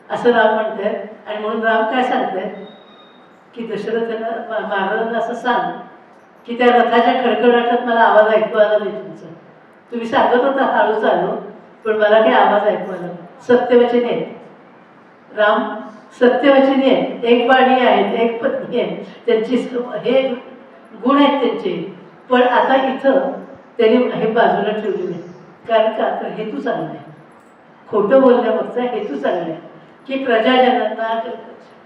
असं राम म्हणतात. आणि म्हणून राम काय सांगतायत की दशरथाला महाराजांना असं सांग की त्या रथाच्या खडखडाटात मला आवाज ऐकू आला नाही तुमचा. तुम्ही सांगत होता हळू चालू, पण मला काही आवाज ऐकू आला. सत्यवचनी आहेत राम, सत्यवचनी आहेत, एक बाणी आहेत, एक पत्नी आहे त्यांची, हे गुण आहेत त्यांचे. पण आता इथं त्यांनी हे बाजूला ठेवलेले आहे. कारण का तर हेतू चांगला आहे, खोटं बोलण्यामागचा हेतू चांगला आहे की प्रजाजनांना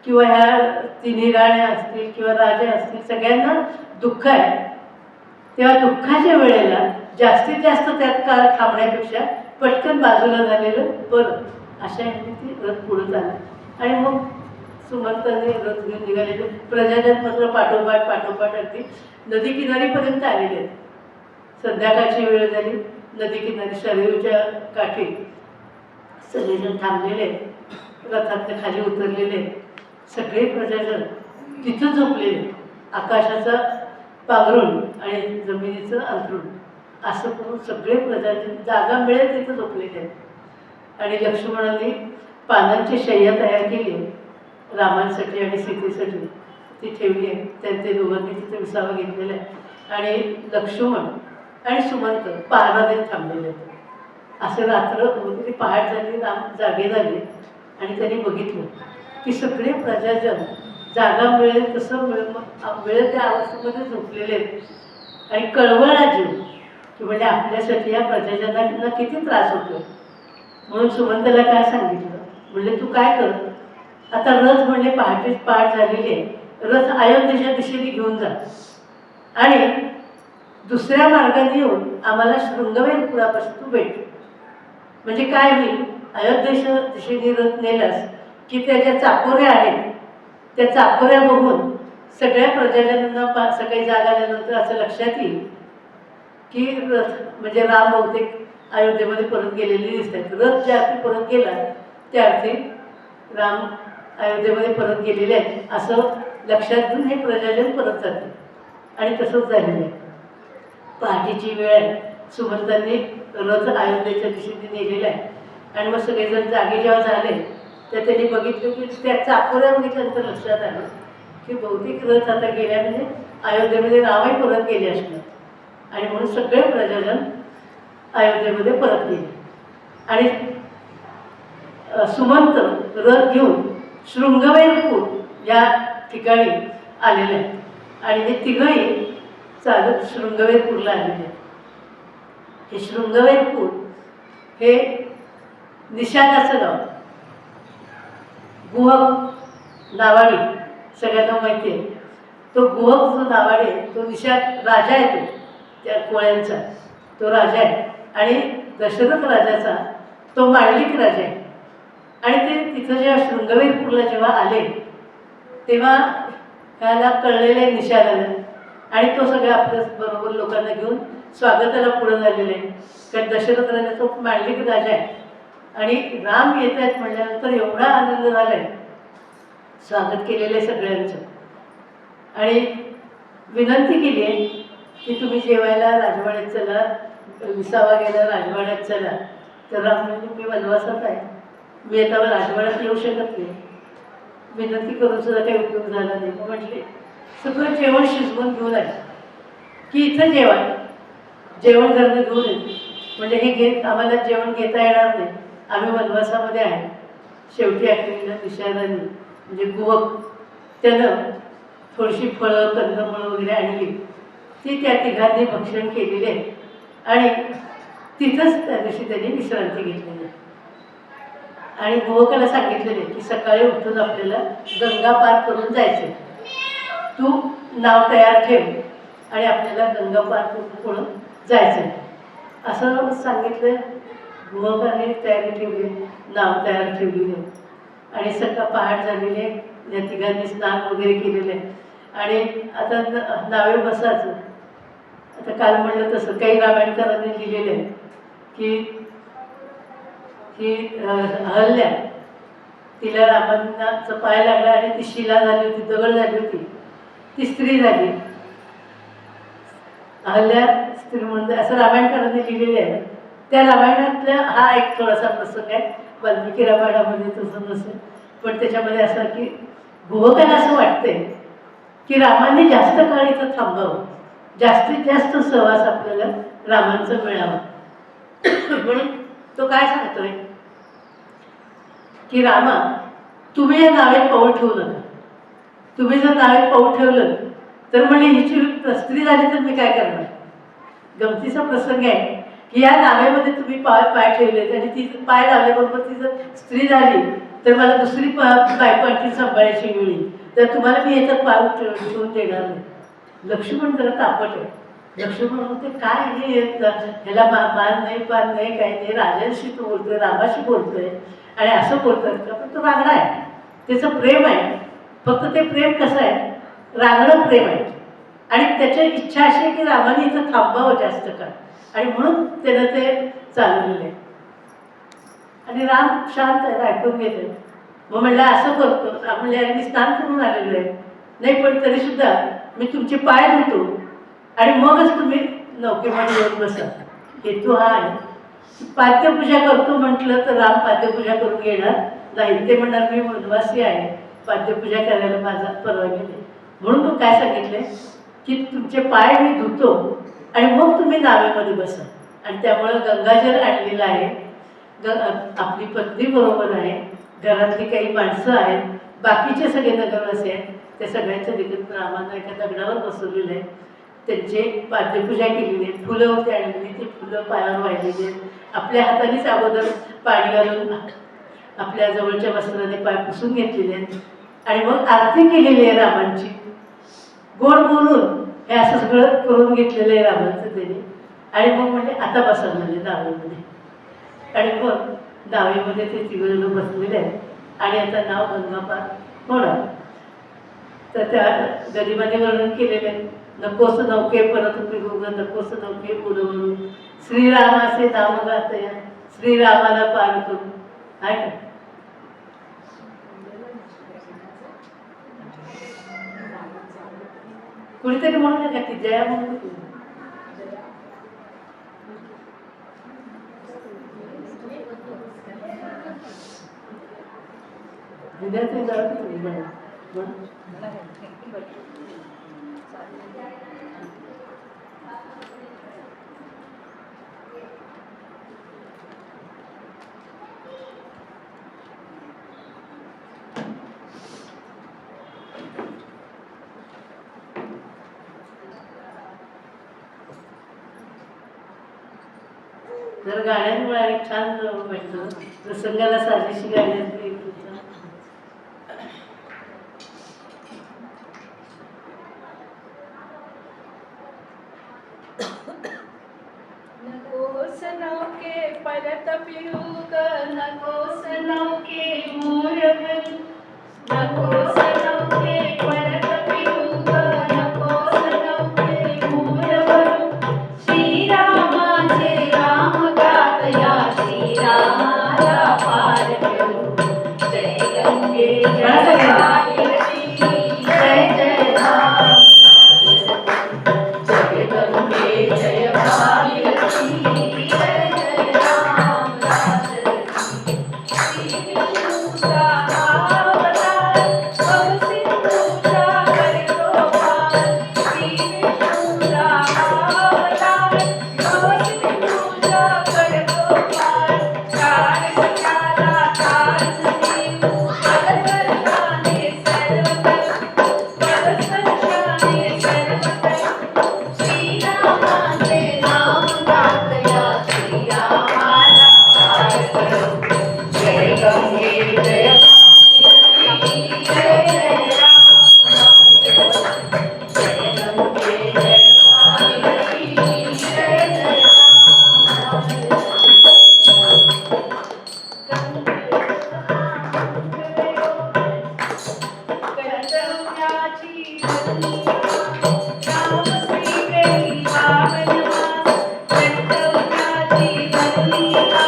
किंवा ह्या तिन्ही राण्या असतील किंवा राजा असतील सगळ्यांना दुःख आहे. तेव्हा दुःखाच्या वेळेला जास्तीत जास्त त्यात काळ थांबण्यापेक्षा पटकन बाजूला झालेलं बरं, अशा ह्याने ती रथ पुढं झाला. आणि मग सुमंतांनी रथ घेऊन निघालेले. प्रजाजन मात्र पाठोपाठ अगदी नदी किनारीपर्यंत आलेले आहेत. संध्याकाळची वेळ झाली, नदी किनारी सरयूच्या काठी सगळेजण थांबलेले आहेत, रथातनं खाली उतरलेले आहेत. सगळे प्रजाजन तिथं झोपलेले, आकाशाचा पांघरून आणि जमिनीचं अंथरूण असं करून सगळे प्रजाजन जागा मिळेल तिथं झोपलेले आहेत. आणि लक्ष्मणाने पानांची शय्या तयार केली रामांसाठी आणि सीतेसाठी, ती ठेवली आहे. त्यांचे दोघांनी तिथे विसावा घेतलेला आहे. आणि लक्ष्मण आणि सुमंत पहारा देत थांबलेले आहेत. असं रात्र होती, पहाट झाली, राम जागे झाले आणि त्यांनी बघितलं की सगळे प्रजाजन जागा मिळेल तसं मिळेल त्या अवस्थेमध्ये झोपलेले आहेत. आणि कळवळा जीव की म्हणजे आपल्यासाठी या प्रजाजनांना किती त्रास होतो. म्हणून सुमंतला काय सांगितलं, म्हणजे तू काय कर, आता रथ म्हणजे पहाटेच पहाट झालेली आहे, रथ अयोध्येच्या दिशेने घेऊन जा आणि दुसऱ्या मार्गाने येऊन आम्हाला शृंगवेरपुरापासून तू भेट. म्हणजे काय होईल, अयोध्येच्या दिशेने रथ नेलास की त्या ज्या चाकोऱ्या आहेत त्या चाकोऱ्या बघून सगळ्या प्रजाजनांना सकाळी जाग आल्यानंतर असं लक्षात येईल की रथ म्हणजे राम बहुतेक अयोध्येमध्ये परत गेलेले दिसत आहेत. रथ ज्या अर्थी परत गेला त्या अर्थी राम अयोध्येमध्ये परत गेलेले आहेत असं लक्षात घेऊन हे प्रजाजन परत जाते. आणि तसंच झालेलं आहे. पहाटेची वेळ आहे, सुमंतांनी रथ अयोध्येच्या दिशेने नेलेला आहे. आणि मग सगळेजण जागे जेव्हा झाले तर त्यांनी बघितलं की त्या चाकोऱ्या बघितल्यानंतर लक्षात आलं की बहुतेक रथ आता गेल्या म्हणजे अयोध्येमध्ये रामही परत गेले असणार. आणि म्हणून सगळे प्रजाजन अयोध्येमध्ये परत गेले. आणि सुमंत रथ घेऊन शृंगवेरपूर या ठिकाणी आलेले आहेत आणि हे तिघंही चालत शृंगवेरपूरला आलेले आहेत. हे शृंगवेरपूर हे निषादाचं गाव. गुहक नावाडी सगळ्यांना माहिती आहे. तो गुहक जो नावाडे तो निषाद राजा आहे, तो त्या कोळ्यांचा तो राजा आहे आणि दशरथ राजाचा तो मांडलिक राजा आहे. आणि ते तिथं जेव्हा शृंगवेरपूरला जेव्हा आले तेव्हा त्याला कळलेलं निषाद आलं आणि तो सगळ्या आपल्या बरोबर लोकांना घेऊन स्वागताला पुढं झालेलं आहे. कारण दशरथ राजा तो मांडलिक राजा आहे आणि राम येत आहेत म्हटल्यानंतर एवढा आनंद झाला आहे. स्वागत केलेलं आहे सगळ्यांचं आणि विनंती केली आहे की तुम्ही जेवायला राजवाड्यात चला, विसावा गेला राजवाड्यात चला. तर राम म्हणजे मी वनवासात आहे, मी आता राजवाड्यात येऊ शकत नाही, विनंती करून सुद्धा काही उपयोग झाला नाही. मग म्हटले सगळं जेवण शिजवून घेऊन आले की इथं जेवण करणं घेऊन येते म्हणजे हे आम्हाला जेवण घेता येणार नाही, आम्ही वनवासामध्ये आहे. शेवटी आखरीला निषादाने म्हणजे गुहक त्यानं थोडीशी फळं कंदमुळं वगैरे आणली, ती त्या तिघांनी भक्षण केलेली आहे आणि तिथंच त्या दिवशी त्यांनी विश्रांती घेतलेली आहे. आणि गुहकाला सांगितलेले की सकाळी उठून आपल्याला गंगा पार करून जायचं, तू नाव तयार ठेव आणि आपल्याला गंगा पार करून पुढं जायचं असं सांगितलं. गुहकाने तयारी ठेवली, नाव तयार ठेवलेली आहे आणि सकाळ पहाट झालेली आहे. या तिघांनी स्नान वगैरे केलेलं आहे आणि आता नावे बसायचं. आता काल म्हणलं तसं काही रामायणकारांनी लिहिलेलं आहे की अहल्या तिला रामांचा पाय लागला आणि ती शिला झाली होती, दगड झाली होती, ती स्त्री झाली. अहल्या स्त्री म्हणून असं रामायणकारांनी लिहिलेलं आहे. त्या रामायणातला हा एक थोडासा प्रसंग आहे. वाल्मिकी रामायणामध्ये तसं नसेल, पण त्याच्यामध्ये असं की गुहकाला असं वाटतंय की रामाने जास्त काळ इथं थांबावं, जास्तीत जास्त सहवास आपल्याला रामांचं मिळावं. म्हणून तो काय सांगतोय की रामा तुम्ही या नावेत पाऊल ठेवू नका. तुम्ही जर नावेत पाऊल ठेवलं तर म्हणजे हिची स्त्री झाली तर मी काय करणार. गमतीचा प्रसंग आहे की या नावेमध्ये तुम्ही पाय ठेवलेत आणि ती पाय लावल्याबरोबर ती जर स्त्री झाली तर मला दुसरी बायको आणखी सांभाळायची वेळ येईल, तर तुम्हाला मी याच्यात पाय ठेवून देणार नाही. लक्ष्मण जरा तापट आहे. लक्ष्मण म्हणते काय हे ह्याला मान नाही पान नाही काही नाही, राजांशी तो बोलतोय, रामाशी बोलतोय आणि असं बोलतात का. पण तो रांगडा आहे, त्याचं प्रेम आहे. फक्त ते प्रेम कसं आहे, रांगडं प्रेम आहे आणि त्याची इच्छा अशी आहे की रामाने इथं थांबावं जास्त काळ आणि म्हणून त्यानं ते चालवलेलं आहे. आणि राम शांत आहे, ऐकून घेत. मग म्हणलं असं करतो. राम म्हणले अरे मी स्नान करून आलेलो आहे. नाही पण तरीसुद्धा मी तुमचे पाय धुतो आणि मगच तुम्ही नौकेमध्ये येऊन बसा. हेतू हा आहे. पाद्यपूजा करतो म्हटलं तर राम पाद्यपूजा करून येणार नाही. ते म्हणणार मी वनवासी आहे, पाद्यपूजा करायला माझा परवानगी नाही. म्हणून तो काय सांगितले की तुमचे पाय मी धुतो आणि मग तुम्ही नावेमध्ये बसा. आणि त्यामुळं गंगाजल आणलेलं आहे. आपली पत्नी बरोबर आहे, घरातली काही माणसं आहेत, बाकीचे सगळे नगरवासी आहेत, त्या सगळ्यांच्या देखील रामांना एका दगडावर बसवलेलं आहे. त्यांची पाद्यपूजा केलेली आहे. फुलं होती आणलेली, ती फुलं पायावर वाहिलेली आहेत. आपल्या हातानेच अगोदर पाणी घालून आपल्या जवळच्या वस्त्राने पाय पुसून घेतलेले आहेत आणि मग आरती केलेली आहे रामांची. गोड बोलून हे असं सगळं करून घेतलेलं आहे रामांचं त्याने. आणि मग म्हणजे आता बसा म्हणजे नावेमध्ये. आणि मग नावेमध्ये ते तिघजण बसलेले आहेत आणि आता नाव गंगापार होणार. तर त्या गरिबाने वर्णन केलेलं आहे. नकोस नौके परत पिगुग, नकोस नौके उडवून श्रीरामाचे नाव गातया, श्रीरामाला पार करून. आहे का कुणीतरी म्हणू नका की जया म्हणून विद्यार्थी जाऊ. जर गाण्यांमुळे आणि छान वाटतं प्रसंगाला साजेशी गाणी असली तुमचं. नकोस नौके परत फिरू ग नकोस नौके मोरवन नकोस नौके परत फिरू ग नकोस नौके मोरवन श्रीरामाचे राम गातया श्रीरामाला पार करू जय गंगे जय भागीरथी जय जय राम जय गंगे जय भागीरथी जय जय राम श्री विष्णूचा अवतार भव सिंधूचा करतो पार श्री विष्णूचा अवतार भव सिंधूचा करतो पार चार कशाला तार देऊ पदस्पर्शाने सर्वत्र श्रीरामाचे नाम गातया श्रीरामाला पार करू जय गंगे जय भागीरथी जय जय राम जय गंगे जय भागीरथी जय जय कर्तव्याची राम श्री गई पावनवास कर्तव्याची धर्मिका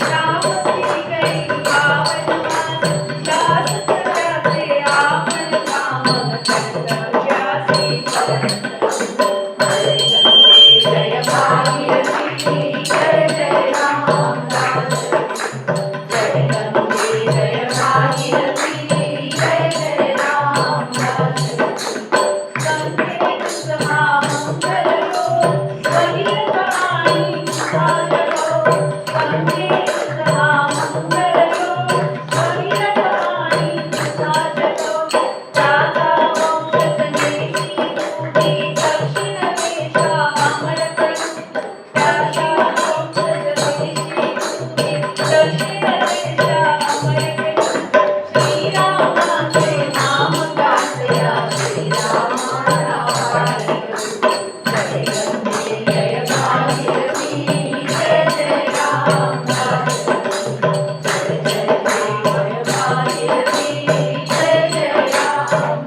राम श्री गई पावनवास दास कराचे आपण काम कर्तव्याचे जय गंगे जय भागीरथी जय जय राम जय गंगे जय भागीरथी जय जय राम श्रीरामाचे नाम गातया श्रीरामाला पार करू जय गंगे जय भागीरथी जय जय राम जय जय जय भागीरथी जय जय राम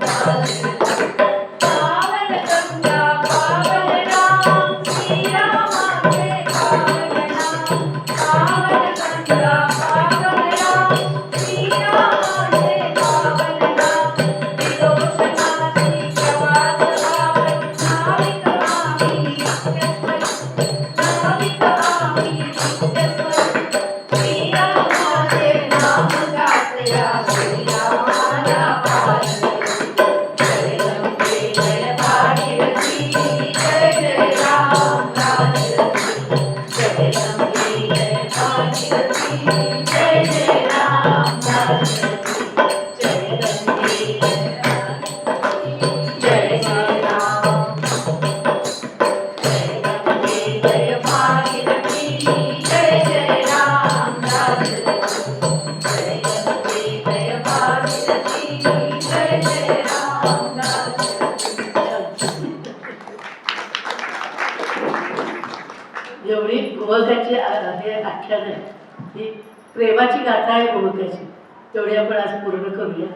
पावन गंगा पावन राम श्रीरामाचे पावन नाम पावन गंगा पावन राम श्रीरामाचे पावन नाम विदोषणाची प्रवास भावन नाविक आम्ही नाविक आम्ही श्रीरामाचे नाम गातया श्रीरामाला पार करू जय गंगे जय भागीरथी जय जय राम जय गंगे जय भागीरथी जय जय राम जय गंगे जय जय राम जय गंगे जय भागीरथी जय जय राम जय गंगे जय भागीरथी जय जय राम एवढी गोवकाची हे आख्यान आहे ही प्रेमाची गाथा आहे गोवकाची, तेवढी आपण आज पूर्ण करूया.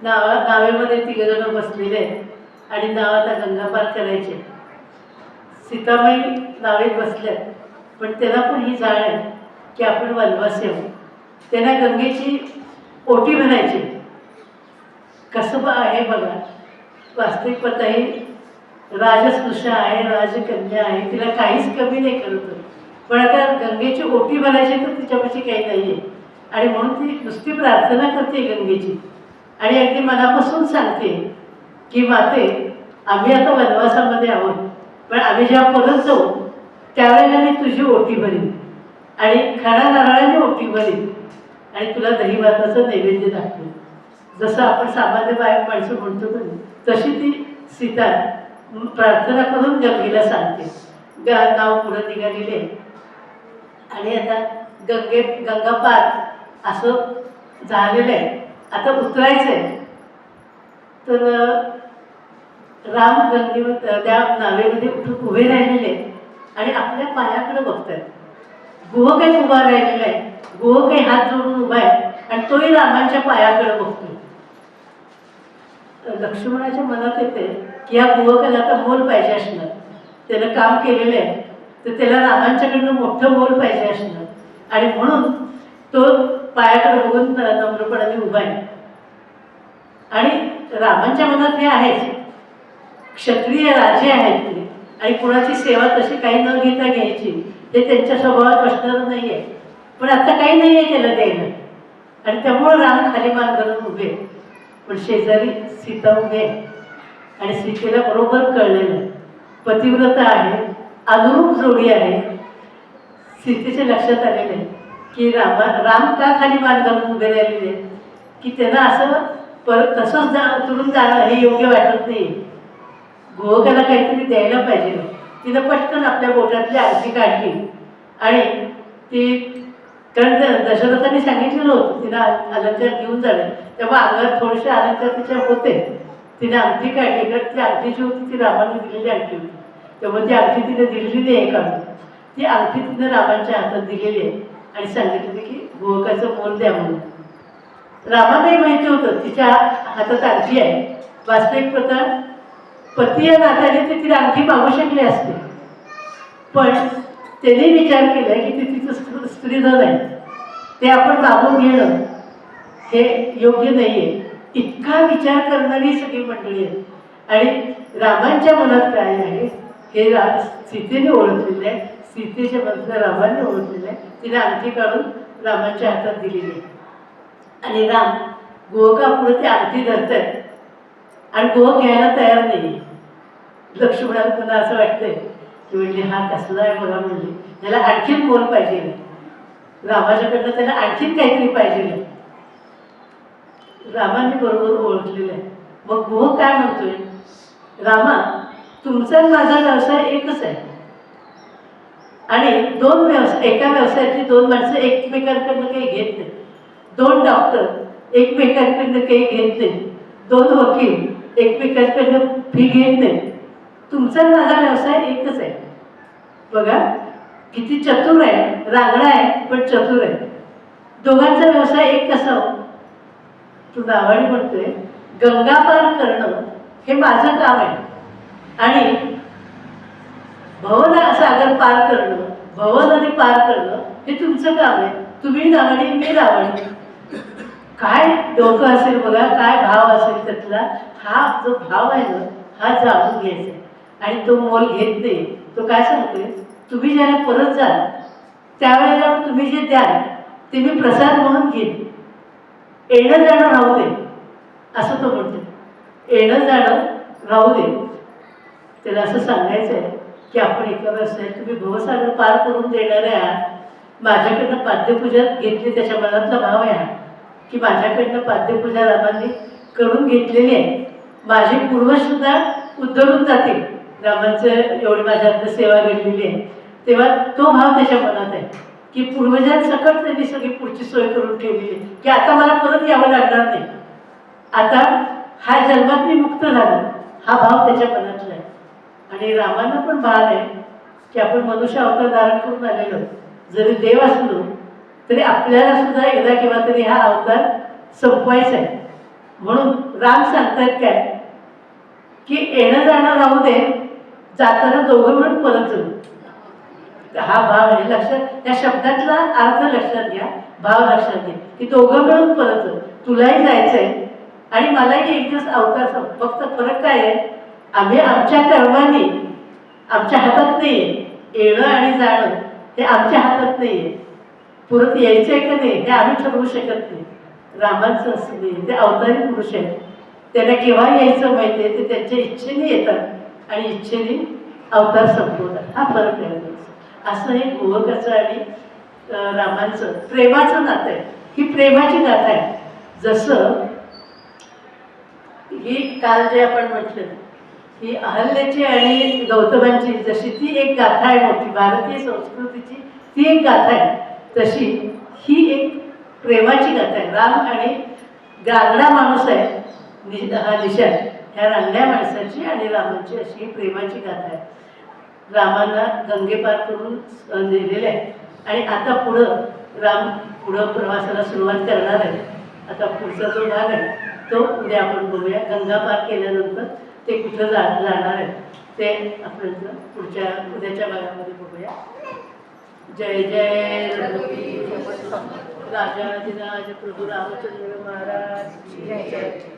नावेमध्ये तिघजण बसलेले आहेत आणि नाव आता गंगा पार करायचे. सीतामाई नावेत बसल्यात, पण त्यांना पण ही जाण आहे की आपण वनवासी आहोत. त्यांना गंगेची ओटी भरायची. कसं आहे बघा, वास्तविक पता ही राजस्पृशा आहे, राजकन्या आहे, तिला काहीच कमी नाही करत. पण आता गंगेची ओटी भरायची तर तिच्यापाशी काही नाही आहे आणि म्हणून ती नुसती प्रार्थना करते गंगेची आणि अगदी मनापासून सांगते की माते, आम्ही आता वनवासामध्ये आहोत, पण आम्ही जेव्हा परत जाऊ त्यावेळेला मी तुझी ओटी भरीन आणि खडा नारळाने ओटी भरीन आणि तुला दही भाताचं नैवेद्य दाखवेन. जसं आपण सामान्य बायक माणसं म्हणतो ना, तशी ती सीता प्रार्थना करून गंगेला सांगते. नाव पुढं निघालेले आणि आता गंगा पार असं झालेलं आहे, आता उतरायचं आहे. तर राम गंगेवर त्या नावेमध्ये उठून उभे राहिलेले आहेत आणि आपल्या पायाकडे बघतात. गुह काही उभा राहिलेला आहे, गुह काही हात जोडून उभा आहे आणि तोही रामांच्या पायाकडे बघतो. लक्ष्मणाच्या मनात येते की या गुहकाला आता मोल पाहिजे असणार, त्यानं काम केलेलं आहे तर त्याला रामांच्याकडनं मोठं मोल पाहिजे असणार आणि म्हणून तो पायाकडे बघून नम्रपणाने उभा आहे. आणि रामांच्या मनात हे आहेच, क्षत्रिय राजे आहेत ते आणि कुणाची सेवा तशी काही न घेता घ्यायची, ते त्यांच्या स्वभावात बसणारं नाही आहे. पण आता काही नाही आहे त्याला द्यायला आणि त्यामुळं राम खाली मान घालून उभे. पण शेजारी सीता उभी आहे आणि सीतेला बरोबर कळलेलं आहे, पतिव्रता आहे, अनुरूप जोडी आहे. सीतेच्या लक्षात आलेलं आहे की राम का खाली मान घालून उभे राहिलेले आहेत, की त्यांना असं परत तसंच उतरून जाणं हे योग्य वाटत नाही. गोवकाला काहीतरी द्यायला पाहिजे. तिनं पटकन आपल्या बोटातली आरती काढली आणि ती, कारण दशरथाने सांगितलेलं होतं तिनं अलंकार घेऊन जाणं, तेव्हा अंगात थोडेसे अलंकार तिच्या होते. तिने अंगठी काढली, कारण ती अंगठी जी होती ती रामाने दिलेली अंगठी होती, तेव्हा ती अंगठी तिने दिलेली आहे काढून. ती अंगठी तिने रामांच्या हातात दिलेली आहे आणि सांगितले की गोवकाचं मोल द्या म्हणून. रामालाही माहिती होतं तिच्या हातात अंगठी आहे. वास्तविक प्रकार पती या नात्याने ते तिला अंगठी मागू शकले असते, पण त्याने विचार केला की ते तिचं स्त्रीधन आहे, ते आपण मागून घेणं हे योग्य नाही आहे. इतका विचार करणारी सगळी मंडळी आहे आणि रामांच्या मनात काय आहे हे सीतेने ओळखलेलं आहे, सीतेच्या मनात रामाने ओळखलेलं आहे. तिने अंगठी काढून रामांच्या हातात दिलेली आहे आणि राम गोवकापुढे ती अंगठी धरतात आणि गोवक घ्यायला तयार नाही. लक्ष्मणाला पुन्हा असं वाटतंय की म्हणजे हा कसला आहे बघा, म्हणजे त्याला आणखीन मोल पाहिजे, रामाच्याकडनं त्याला आणखीन काहीतरी पाहिजे. रामाने बरोबर ओळखलेलं आहे. मग गोवक काय म्हणतोय, रामा तुमचा माझा व्यवसाय एकच आहे आणि दोन व्यवसाय, एका व्यवसायातली दोन माणसं एकमेकांकडनं काही घेत नाही, दोन डॉक्टर एकमेकांकडनं काही घेत नाही, दोन वकील एकमेकांकडनं फी घेत नाही. तुमचा माझा व्यवसाय एकच आहे. बघा किती चतुर आहे, रांगडा आहे पण चतुर आहे. दोघांचा व्यवसाय एक कसा हो? तू नावाने म्हणतोय गंगा पार करणं हे माझं काम आहे आणि भवसागर पार करणं, भवनदी पार करणं हे तुमचं काम आहे. तुम्ही नावाने मी नावाने. काय डोकं असेल बघा, काय भाव असेल त्यातला. हा जो भाव आहे ना हा जाणून घ्यायचा आणि तो मोल घेत नाही. तो काय सांगतोय, तुम्ही ज्याला परत जाल त्यावेळेला तुम्ही जे द्याल ते मी प्रसाद म्हणून घेईन, येणं जाणं राहू दे असं तो म्हणतो. येणं जाणं राहू दे. त्याला असं सांगायचं आहे की आपण एका व्यवसायात तुम्ही भवसागर पार करून देणारे आहात. माझ्याकडनं पाद्यपूजा घेतली त्याच्या मनातला भाव आहे हा की माझ्याकडनं पाद्यपूजा रामांनी करून घेतलेली आहे. माझे पूर्वजसुद्धा उद्धरून जातील, रामांचं एवढी माझ्या हातनं सेवा घडलेली आहे. तेव्हा तो भाव त्याच्या मनात आहे की पूर्वजांसकट त्यांनी सगळी पुढची सोय करून ठेवलेली आहे की आता मला परत यावं लागणार नाही, आता हा जन्मात मी मुक्त झालो, हा भाव त्याच्या मनातला आहे. आणि रामांना पण भान आहे की आपण मनुष्य अवतार धारण करून आलेलो, जरी देव असलो तरी आपल्याला सुद्धा एकदा किंवा तरी हा अवतार संपवायचा आहे. म्हणून राम सांगतायत काय की येणं जाणं राहू दे, जाताना दोघं मिळून परत जाऊ. हा भाव आहे लक्षात, त्या शब्दातला अर्थ लक्षात घ्या, भाव लक्षात घ्या की दोघं मिळून परत जाऊ. तुलाही जायचं आहे आणि मलाही एक दिवस अवतार. फक्त फरक काय आहे, आम्ही आमच्या कर्माने, आमच्या हातात नाही आहे. येणं आणि जाणं हे आमच्या हातात नाही आहे. परत यायचं आहे का नाही हे आम्ही ठरवू शकत नाही. रामाचं असं नाही, ते अवतारी पुरुष आहेत, त्यांना केव्हा यायचं माहिती आहे, ते त्यांच्या इच्छेने येतात आणि इच्छेने अवतार संपवतात. हा फरक आहे. असं हे गोवकाचं आणि रामांचं प्रेमाचं नातं आहे. ही प्रेमाची गाथा आहे. जसं ही काल जे आपण म्हटलं ही अहल्याची आणि गौतमांची, जशी ती एक गाथा आहे मोठी, भारतीय संस्कृतीची ती एक गाथा आहे. तशी ही एक प्रेमाची गाथा आहे. राम आणि गागडा माणूस आहे हा निशाण, ह्या रांगड्या माणसाची आणि रामाची अशी प्रेमाची गाथा आहे. रामाला गंगे पार करून नेलेले आहे आणि आता पुढं राम पुढं प्रवासाला सुरुवात करणार आहे. आता पुढचा जो भाग आहे तो उद्या आपण बघूया. गंगा पार केल्यानंतर ते कुठं जाणार आहे ते आपण पुढच्या उद्याच्या भागामध्ये बघूया. जय जय रघुवीर राजाधिराज प्रभू रामचंद्र महाराज. जय जय.